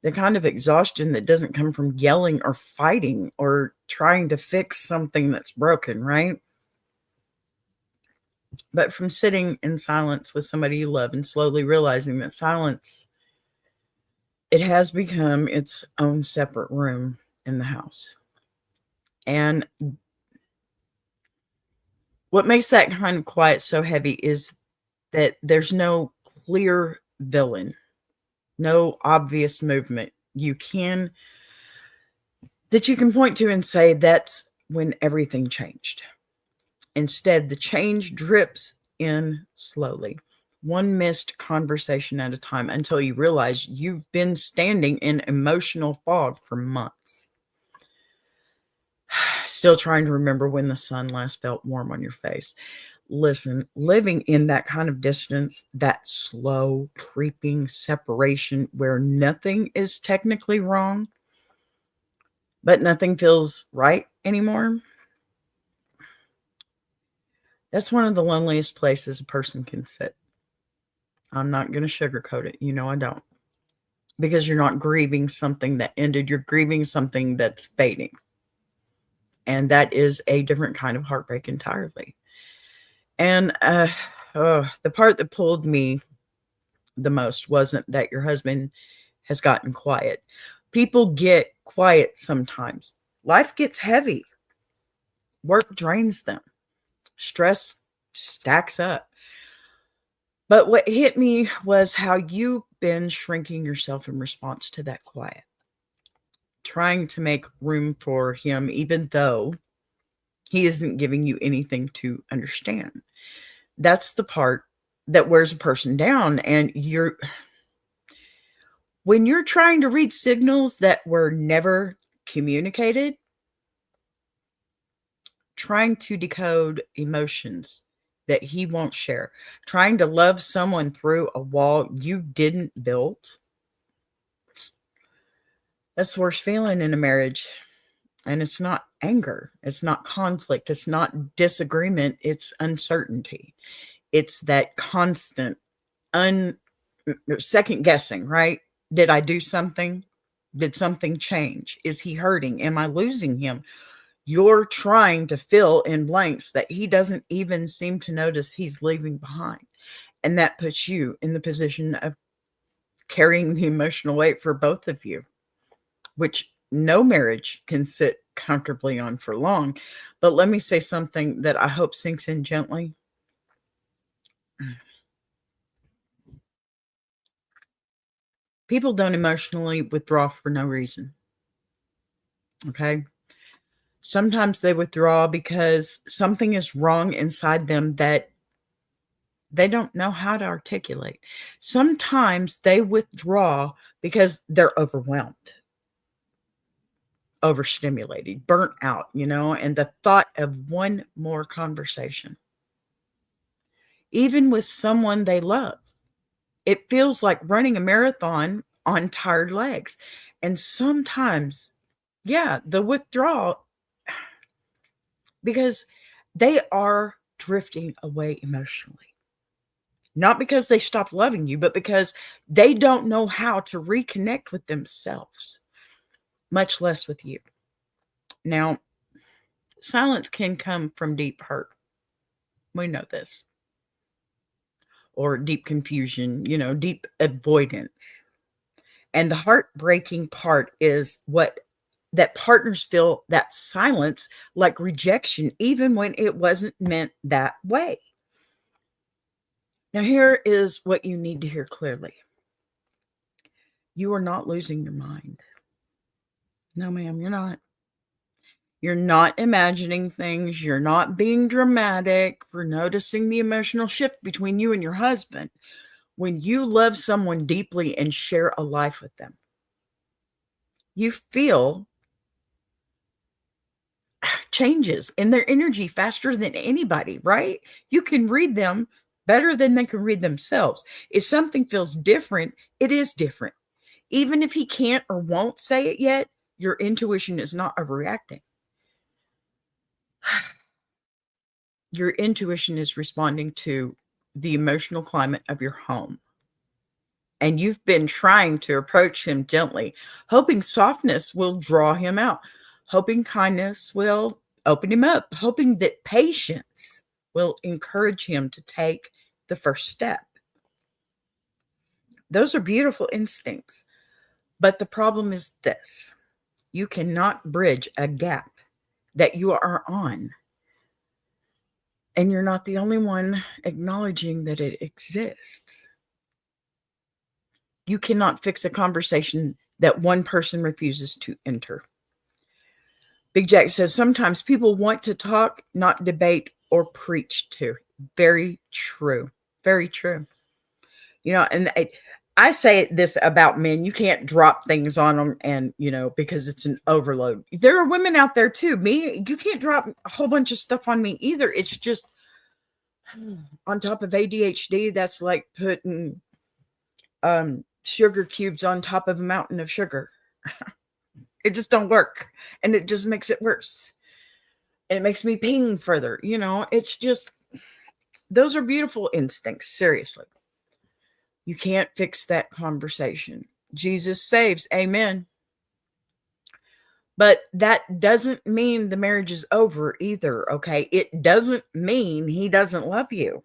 The kind of exhaustion that doesn't come from yelling or fighting or trying to fix something that's broken, right? But from sitting in silence with somebody you love and slowly realizing that silence, it has become its own separate room in the house. And what makes that kind of quiet so heavy is that there's no clear villain, no obvious movement that you can point to and say that's when everything changed. Instead, the change drips in slowly, one missed conversation at a time, until you realize you've been standing in emotional fog for months. Still trying to remember when the sun last felt warm on your face. Listen, living in that kind of distance, that slow creeping separation where nothing is technically wrong, but nothing feels right anymore. That's one of the loneliest places a person can sit. I'm not going to sugarcoat it. You know I don't. Because you're not grieving something that ended. You're grieving something that's fading. And that is a different kind of heartbreak entirely. And the part that pulled me the most wasn't that your husband has gotten quiet. People get quiet sometimes. Life gets heavy. Work drains them. Stress stacks up. But what hit me was how you've been shrinking yourself in response to that quiet, trying to make room for him, even though he isn't giving you anything to understand. That's the part that wears a person down. And when you're trying to read signals that were never communicated, trying to decode emotions that he won't share, trying to love someone through a wall you didn't build, that's the worst feeling in a marriage. And it's not anger, it's not conflict, it's not disagreement, it's uncertainty. It's that constant second guessing, right? Did I do something? Did something change? Is he hurting? Am I losing him? You're trying to fill in blanks that he doesn't even seem to notice he's leaving behind. And that puts you in the position of carrying the emotional weight for both of you, which no marriage can sit comfortably on for long. But let me say something that I hope sinks in gently. People don't emotionally withdraw for no reason. Okay. Sometimes they withdraw because something is wrong inside them that they don't know how to articulate. Sometimes they withdraw because they're overwhelmed, overstimulated, burnt out, and the thought of one more conversation, even with someone they love, it feels like running a marathon on tired legs. And sometimes, yeah, the withdrawal, because they are drifting away emotionally. Not because they stopped loving you, but because they don't know how to reconnect with themselves, much less with you. Now, silence can come from deep hurt. We know this. Or deep confusion, deep avoidance. And the heartbreaking part is that partners feel that silence like rejection, even when it wasn't meant that way. Now, here is what you need to hear clearly. You are not losing your mind. No, ma'am, you're not. You're not imagining things. You're not being dramatic. We're noticing the emotional shift between you and your husband when you love someone deeply and share a life with them. You feel changes in their energy faster than anybody, right? You can read them better than they can read themselves. If something feels different, it is different. Even if he can't or won't say it yet, your intuition is not overreacting. Your intuition is responding to the emotional climate of your home. And you've been trying to approach him gently, hoping softness will draw him out, hoping kindness will open him up, hoping that patience will encourage him to take the first step. Those are beautiful instincts. But the problem is this: you cannot bridge a gap that you are on. And you're not the only one acknowledging that it exists. You cannot fix a conversation that one person refuses to enter. Big Jack says sometimes people want to talk, not debate or preach to. Very true. Very true. You know, and I say this about men. You can't drop things on them and, because it's an overload. There are women out there too. You can't drop a whole bunch of stuff on me either. It's just on top of ADHD, that's like putting sugar cubes on top of a mountain of sugar. It just don't work. And it just makes it worse. And it makes me ping further. It's just, those are beautiful instincts. Seriously. You can't fix that conversation. Jesus saves. Amen. But that doesn't mean the marriage is over either. Okay. It doesn't mean he doesn't love you.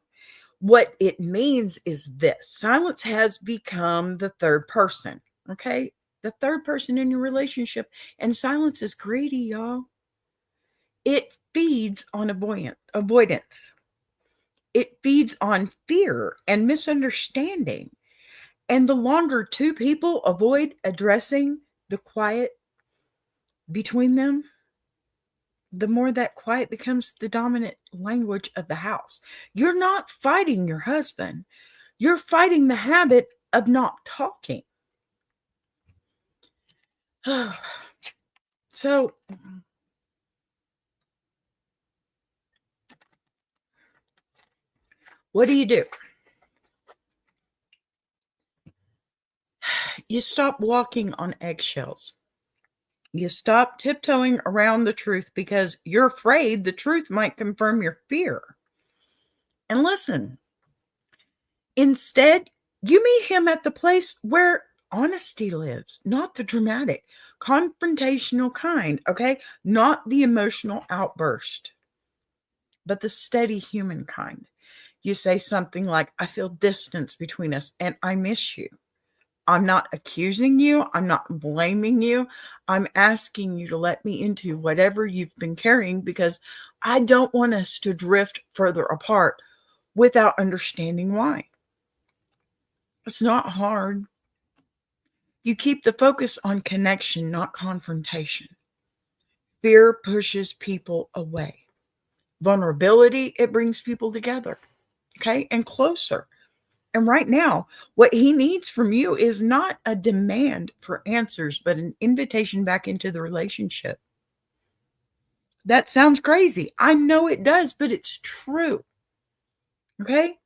What it means is this: silence has become the third person. Okay. The third person in your relationship. And silence is greedy, y'all. It feeds on avoidance. It feeds on fear and misunderstanding. And the longer two people avoid addressing the quiet between them, the more that quiet becomes the dominant language of the house. You're not fighting your husband. You're fighting the habit of not talking. So, what do? You stop walking on eggshells. You stop tiptoeing around the truth because you're afraid the truth might confirm your fear. And listen, instead, you meet him at the place where honesty lives, not the dramatic, confrontational kind, okay? Not the emotional outburst, but the steady human kind. You say something like, I feel distance between us and I miss you. I'm not accusing you. I'm not blaming you. I'm asking you to let me into whatever you've been carrying because I don't want us to drift further apart without understanding why. It's not hard. You keep the focus on connection, not confrontation. Fear pushes people away. Vulnerability, it brings people together, okay, and closer. And right now, what he needs from you is not a demand for answers, but an invitation back into the relationship. That sounds crazy. I know it does, but it's true. Okay?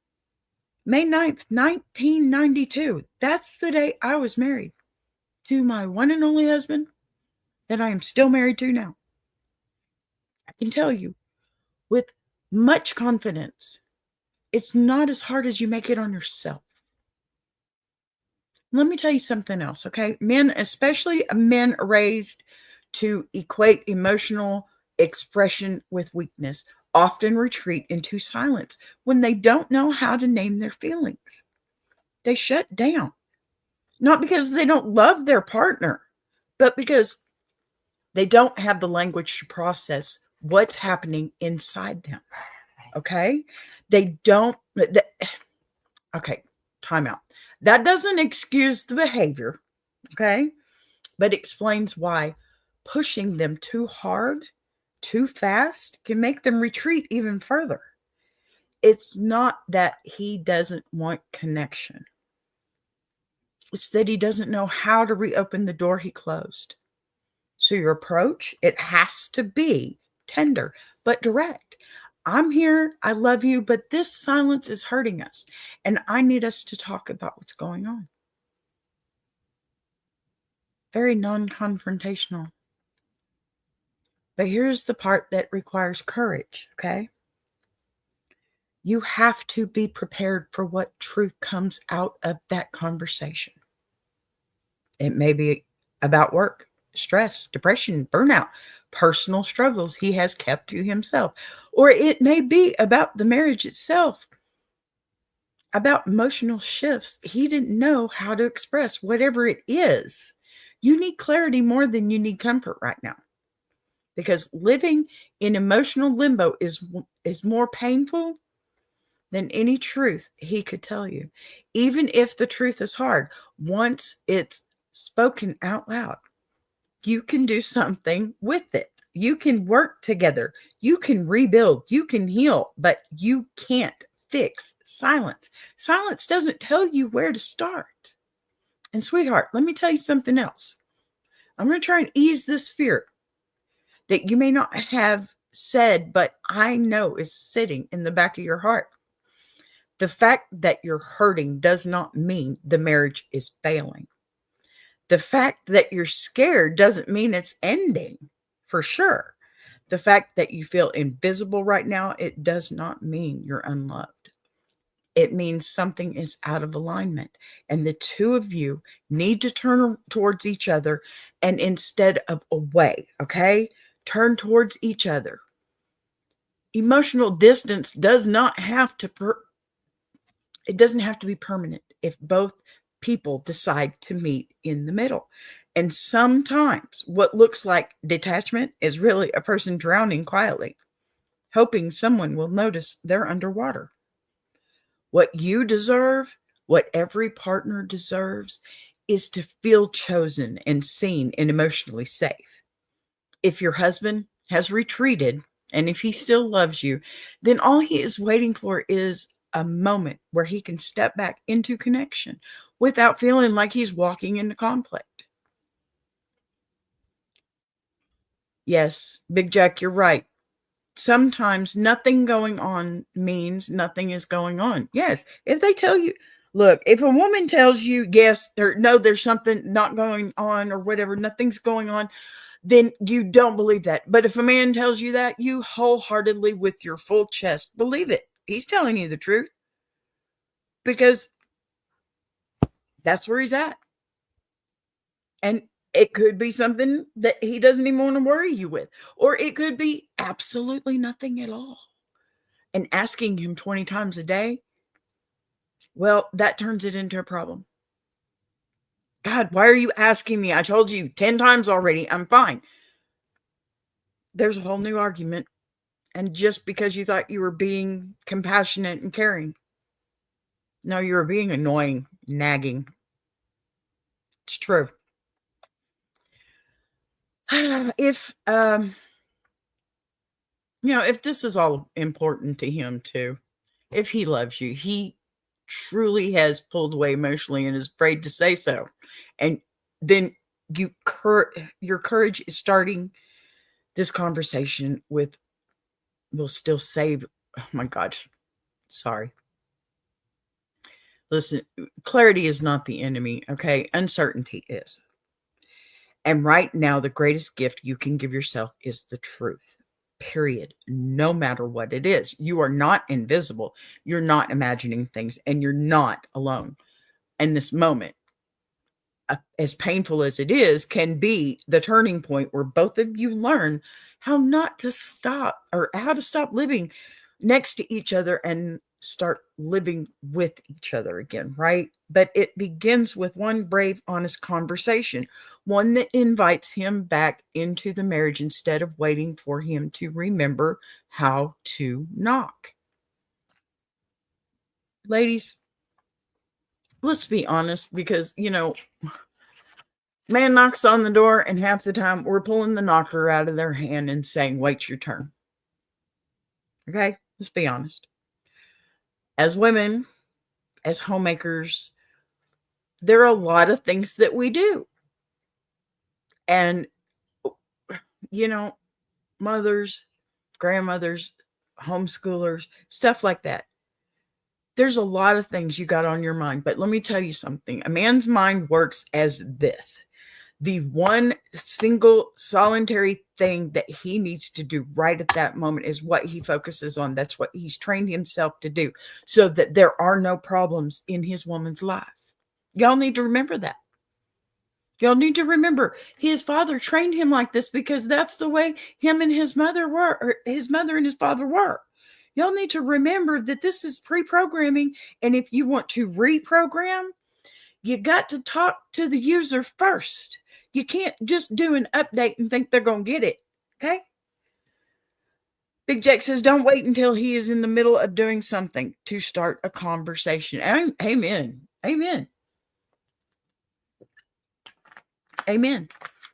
May 9th, 1992. That's the day I was married to my one and only husband that I am still married to now. I can tell you with much confidence, it's not as hard as you make it on yourself. Let me tell you something else, okay? Men, especially men raised to equate emotional expression with weakness, often retreat into silence when they don't know how to name their feelings. They shut down. Not because they don't love their partner, but because they don't have the language to process what's happening inside them. Okay? They don't. Okay, time out. That doesn't excuse the behavior, okay? But explains why pushing them too hard, too fast can make them retreat even further. It's not that he doesn't want connection. It's that he doesn't know how to reopen the door he closed. So your approach, it has to be tender but direct. I'm here, I love you, but this silence is hurting us, and I need us to talk about what's going on. Very non-confrontational. But here's the part that requires courage, okay? You have to be prepared for what truth comes out of that conversation. It may be about work, stress, depression, burnout, personal struggles he has kept to himself. Or it may be about the marriage itself, about emotional shifts he didn't know how to express, whatever it is. You need clarity more than you need comfort right now. Because living in emotional limbo is more painful than any truth he could tell you. Even if the truth is hard, once it's spoken out loud, you can do something with it. You can work together. You can rebuild. You can heal, but you can't fix silence. Silence doesn't tell you where to start. And sweetheart, let me tell you something else. I'm going to try and ease this fear that you may not have said, but I know is sitting in the back of your heart. The fact that you're hurting does not mean the marriage is failing. The fact that you're scared doesn't mean it's ending, for sure. The fact that you feel invisible right now, it does not mean you're unloved. It means something is out of alignment, and the two of you need to turn towards each other, and instead of away, okay? Turn towards each other. Emotional distance does not have to it doesn't have to be permanent if both people decide to meet in the middle. And sometimes what looks like detachment is really a person drowning quietly, hoping someone will notice they're underwater. What you deserve, what every partner deserves, is to feel chosen and seen and emotionally safe. If your husband has retreated, and if he still loves you, then all he is waiting for is a moment where he can step back into connection without feeling like he's walking into conflict. Yes, Big Jack, you're right. Sometimes nothing going on means nothing is going on. Yes, if they tell you, look, if a woman tells you yes or no, there's something not going on or whatever, nothing's going on, then you don't believe that. But if a man tells you that, you wholeheartedly, with your full chest, believe it. He's telling you the truth because that's where he's at. And it could be something that he doesn't even want to worry you with, or it could be absolutely nothing at all. And asking him 20 times a day, well, that turns it into a problem. God, why are you asking me? I told you 10 times already. I'm fine. There's a whole new argument. And just because you thought you were being compassionate and caring, no, you were being annoying, nagging. It's true. If if this is all important to him too, if he loves you, he truly has pulled away emotionally and is afraid to say so, and then your courage is starting this conversation with, "Will still save." Oh my gosh, sorry. Listen, clarity is not the enemy, okay? Uncertainty is. And right now, the greatest gift you can give yourself is the truth, period. No matter what it is, you are not invisible. You're not imagining things, and you're not alone. And this moment, as painful as it is, can be the turning point where both of you learn how not to stop, or how to stop living next to each other and start living with each other again, right? But it begins with one brave, honest conversation, one that invites him back into the marriage instead of waiting for him to remember how to knock. Ladies, let's be honest, because, man knocks on the door, and half the time we're pulling the knocker out of their hand and saying, wait your turn. Okay? Let's be honest. As women, as homemakers, there are a lot of things that we do. And, mothers, grandmothers, homeschoolers, stuff like that. There's a lot of things you got on your mind. But let me tell you something. A man's mind works as this. The one single solitary thing that he needs to do right at that moment is what he focuses on. That's what he's trained himself to do, so that there are no problems in his woman's life. Y'all need to remember that. Y'all need to remember his father trained him like this, because that's the way him and his mother were, or his mother and his father were. Y'all need to remember that this is pre-programming. And if you want to reprogram, you got to talk to the user first. You can't just do an update and think they're going to get it. Okay? Big Jack says, don't wait until he is in the middle of doing something to start a conversation. Amen. Amen. Amen.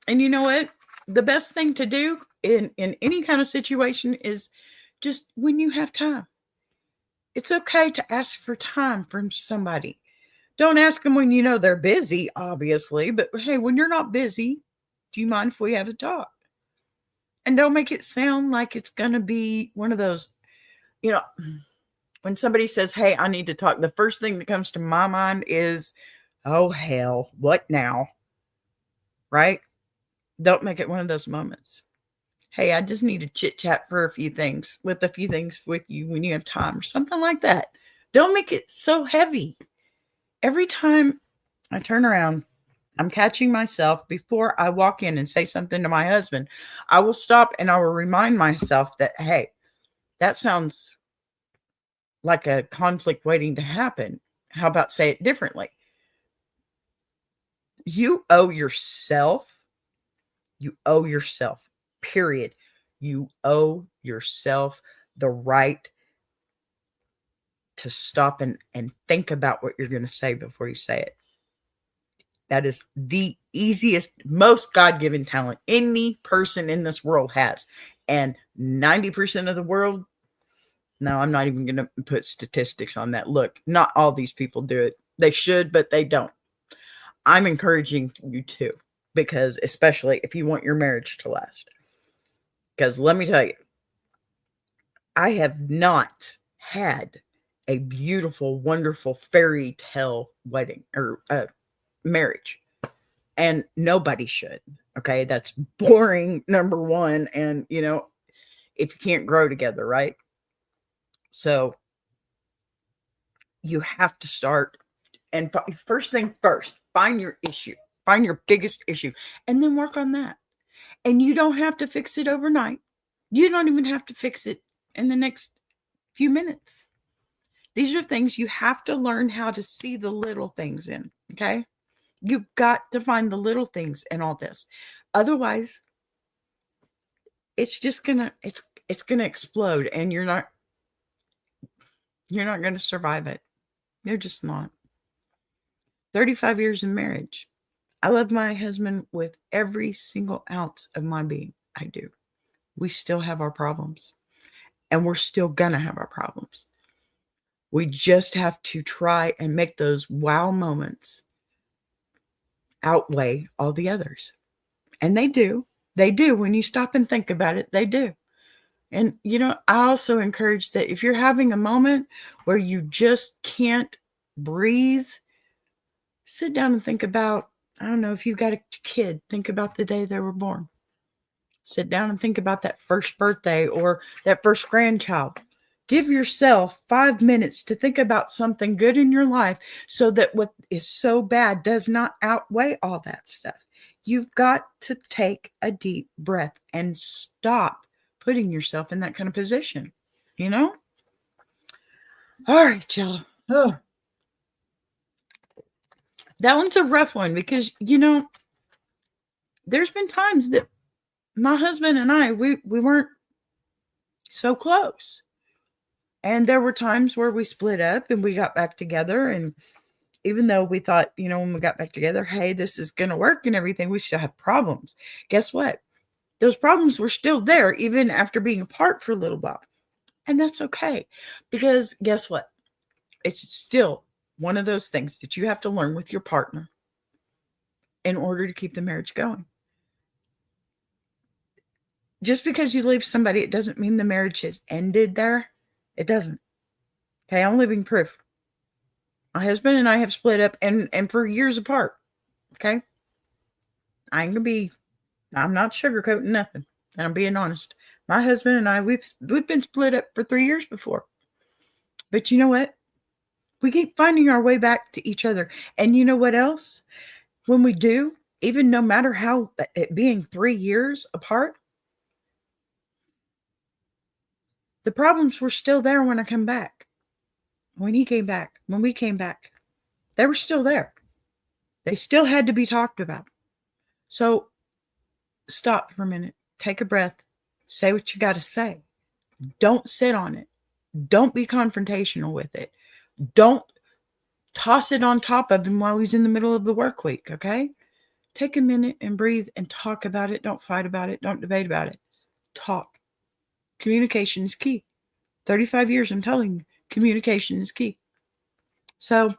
And you know what? The best thing to do in any kind of situation is just when you have time. It's okay to ask for time from somebody. Don't ask them when you know they're busy, obviously. But hey, when you're not busy, do you mind if we have a talk? And don't make it sound like it's going to be one of those, when somebody says, hey, I need to talk, the first thing that comes to my mind is, oh, hell, what now? Right? Don't make it one of those moments. Hey, I just need to chit chat for a few things with you when you have time, or something like that. Don't make it so heavy. Every time I turn around, I'm catching myself before I walk in and say something to my husband. I will stop and I will remind myself that, hey, that sounds like a conflict waiting to happen. How about say it differently? You owe yourself, period. You owe yourself the right to stop and think about what you're going to say before you say it. That is the easiest, most God-given talent any person in this world has. And 90% of the world, no, I'm not even going to put statistics on that. Look, not all these people do it. They should, but they don't. I'm encouraging you to, because especially if you want your marriage to last. Because let me tell you, I have not had a beautiful, wonderful fairy tale wedding or marriage. And nobody should. Okay. That's boring, number one. And, if you can't grow together, right? So you have to start. And first thing first, find your issue, find your biggest issue, and then work on that. And you don't have to fix it overnight. You don't even have to fix it in the next few minutes. These are things you have to learn how to see the little things in. Okay. You've got to find the little things in all this. Otherwise, it's just it's gonna explode, and you're not gonna survive it. You're just not. 35 years in marriage. I love my husband with every single ounce of my being. I do. We still have our problems, and we're still gonna have our problems. We just have to try and make those wow moments outweigh all the others. And they do. They do. When you stop and think about it, they do. And, I also encourage that if you're having a moment where you just can't breathe, sit down and think about, I don't know, if you've got a kid, think about the day they were born. Sit down and think about that first birthday or that first grandchild. Give yourself 5 minutes to think about something good in your life, so that what is so bad does not outweigh all that stuff. You've got to take a deep breath and stop putting yourself in that kind of position, All right, y'all. Oh, that one's a rough one because, there's been times that my husband and I, we weren't so close. And there were times where we split up and we got back together. And even though we thought, when we got back together, hey, this is going to work and everything, we still have problems. Guess what? Those problems were still there even after being apart for a little while. And that's okay. Because guess what? It's still one of those things that you have to learn with your partner in order to keep the marriage going. Just because you leave somebody, it doesn't mean the marriage has ended there. It doesn't. Okay, I'm living proof. My husband and I have split up and for years apart. Okay. I'm not sugarcoating nothing. And I'm being honest. My husband and I, we've been split up for 3 years before. But you know what? We keep finding our way back to each other. And you know what else? When we do, even no matter how it being 3 years apart, the problems were still there when I come back. When he came back, when we came back, they were still there. They still had to be talked about. So stop for a minute. Take a breath. Say what you got to say. Don't sit on it. Don't be confrontational with it. Don't toss it on top of him while he's in the middle of the work week, okay? Take a minute and breathe and talk about it. Don't fight about it. Don't debate about it. Talk. Communication is key. 35 years, I'm telling you, communication is key. So,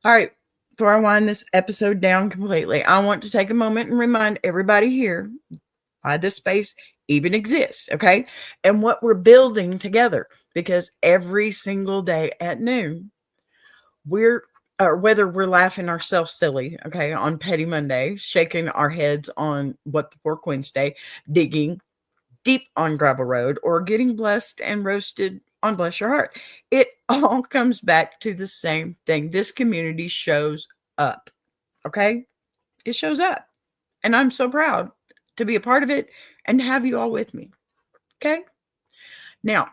all right, before I wind this episode down completely, I want to take a moment and remind everybody here why this space even exists, okay? And what we're building together, because every single day at noon, whether we're laughing ourselves silly, okay, on Petty Monday, shaking our heads on What the Fork Wednesday, digging deep on Gravel Road, or getting blessed and roasted on Bless Your Heart, it all comes back to the same thing. This community shows up, okay? It shows up. And I'm so proud to be a part of it and have you all with me, okay? Now,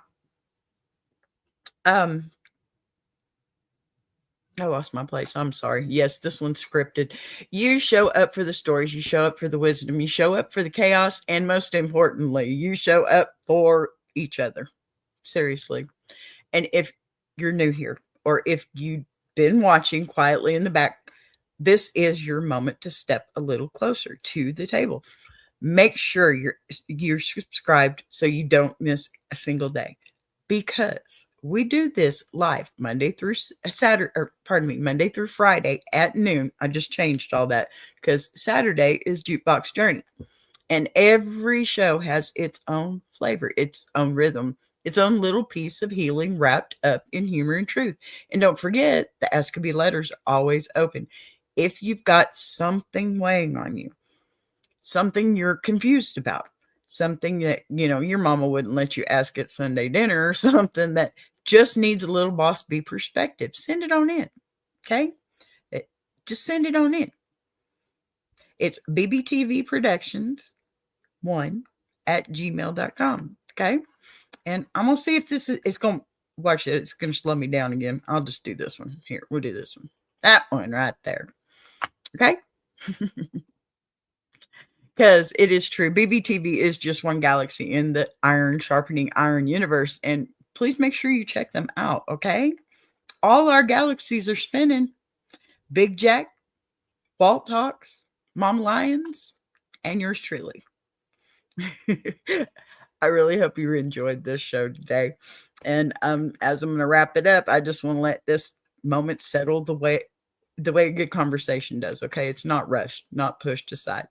I lost my place. I'm sorry. Yes, this one's scripted. You show up for the stories. You show up for the wisdom. You show up for the chaos. And most importantly, you show up for each other. Seriously. And if you're new here, or if you've been watching quietly in the back, this is your moment to step a little closer to the table. Make sure you're subscribed so you don't miss a single day. Because we do this live Monday through Friday at noon. I just changed all that because Saturday is Jukebox Journey. And every show has its own flavor, its own rhythm, its own little piece of healing wrapped up in humor and truth. And don't forget, the Ask Me letters are always open. If you've got something weighing on you, something you're confused about, something that, your mama wouldn't let you ask at Sunday dinner, or something that just needs a little boss bee perspective, send it on in. Okay? Just send it on in. It's BBTV Productions 1@gmail.com. Okay? And I'm going to see if this is going to, watch it. It's going to slow me down again. I'll just do this one. Here, we'll do this one. That one right there. Okay? Because it is true. BBTV is just one galaxy in the iron sharpening iron universe. And please make sure you check them out, okay? All our galaxies are spinning. Big Jack, Walt Talks, Mom Lions, and yours truly. I really hope you enjoyed this show today. And as I'm going to wrap it up, I just want to let this moment settle the way a good conversation does, okay? It's not rushed, not pushed aside,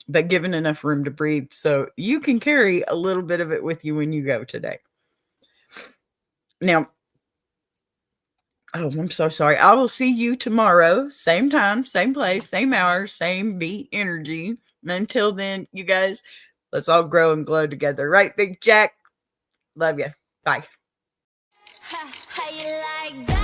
but given enough room to breathe so you can carry a little bit of it with you when you go today. Now, I'm so sorry. I will see you tomorrow, same time, same place, same hour, same beat energy. And until then, you guys, let's all grow and glow together. Right, Big Jack? Love you. Bye. How you like that?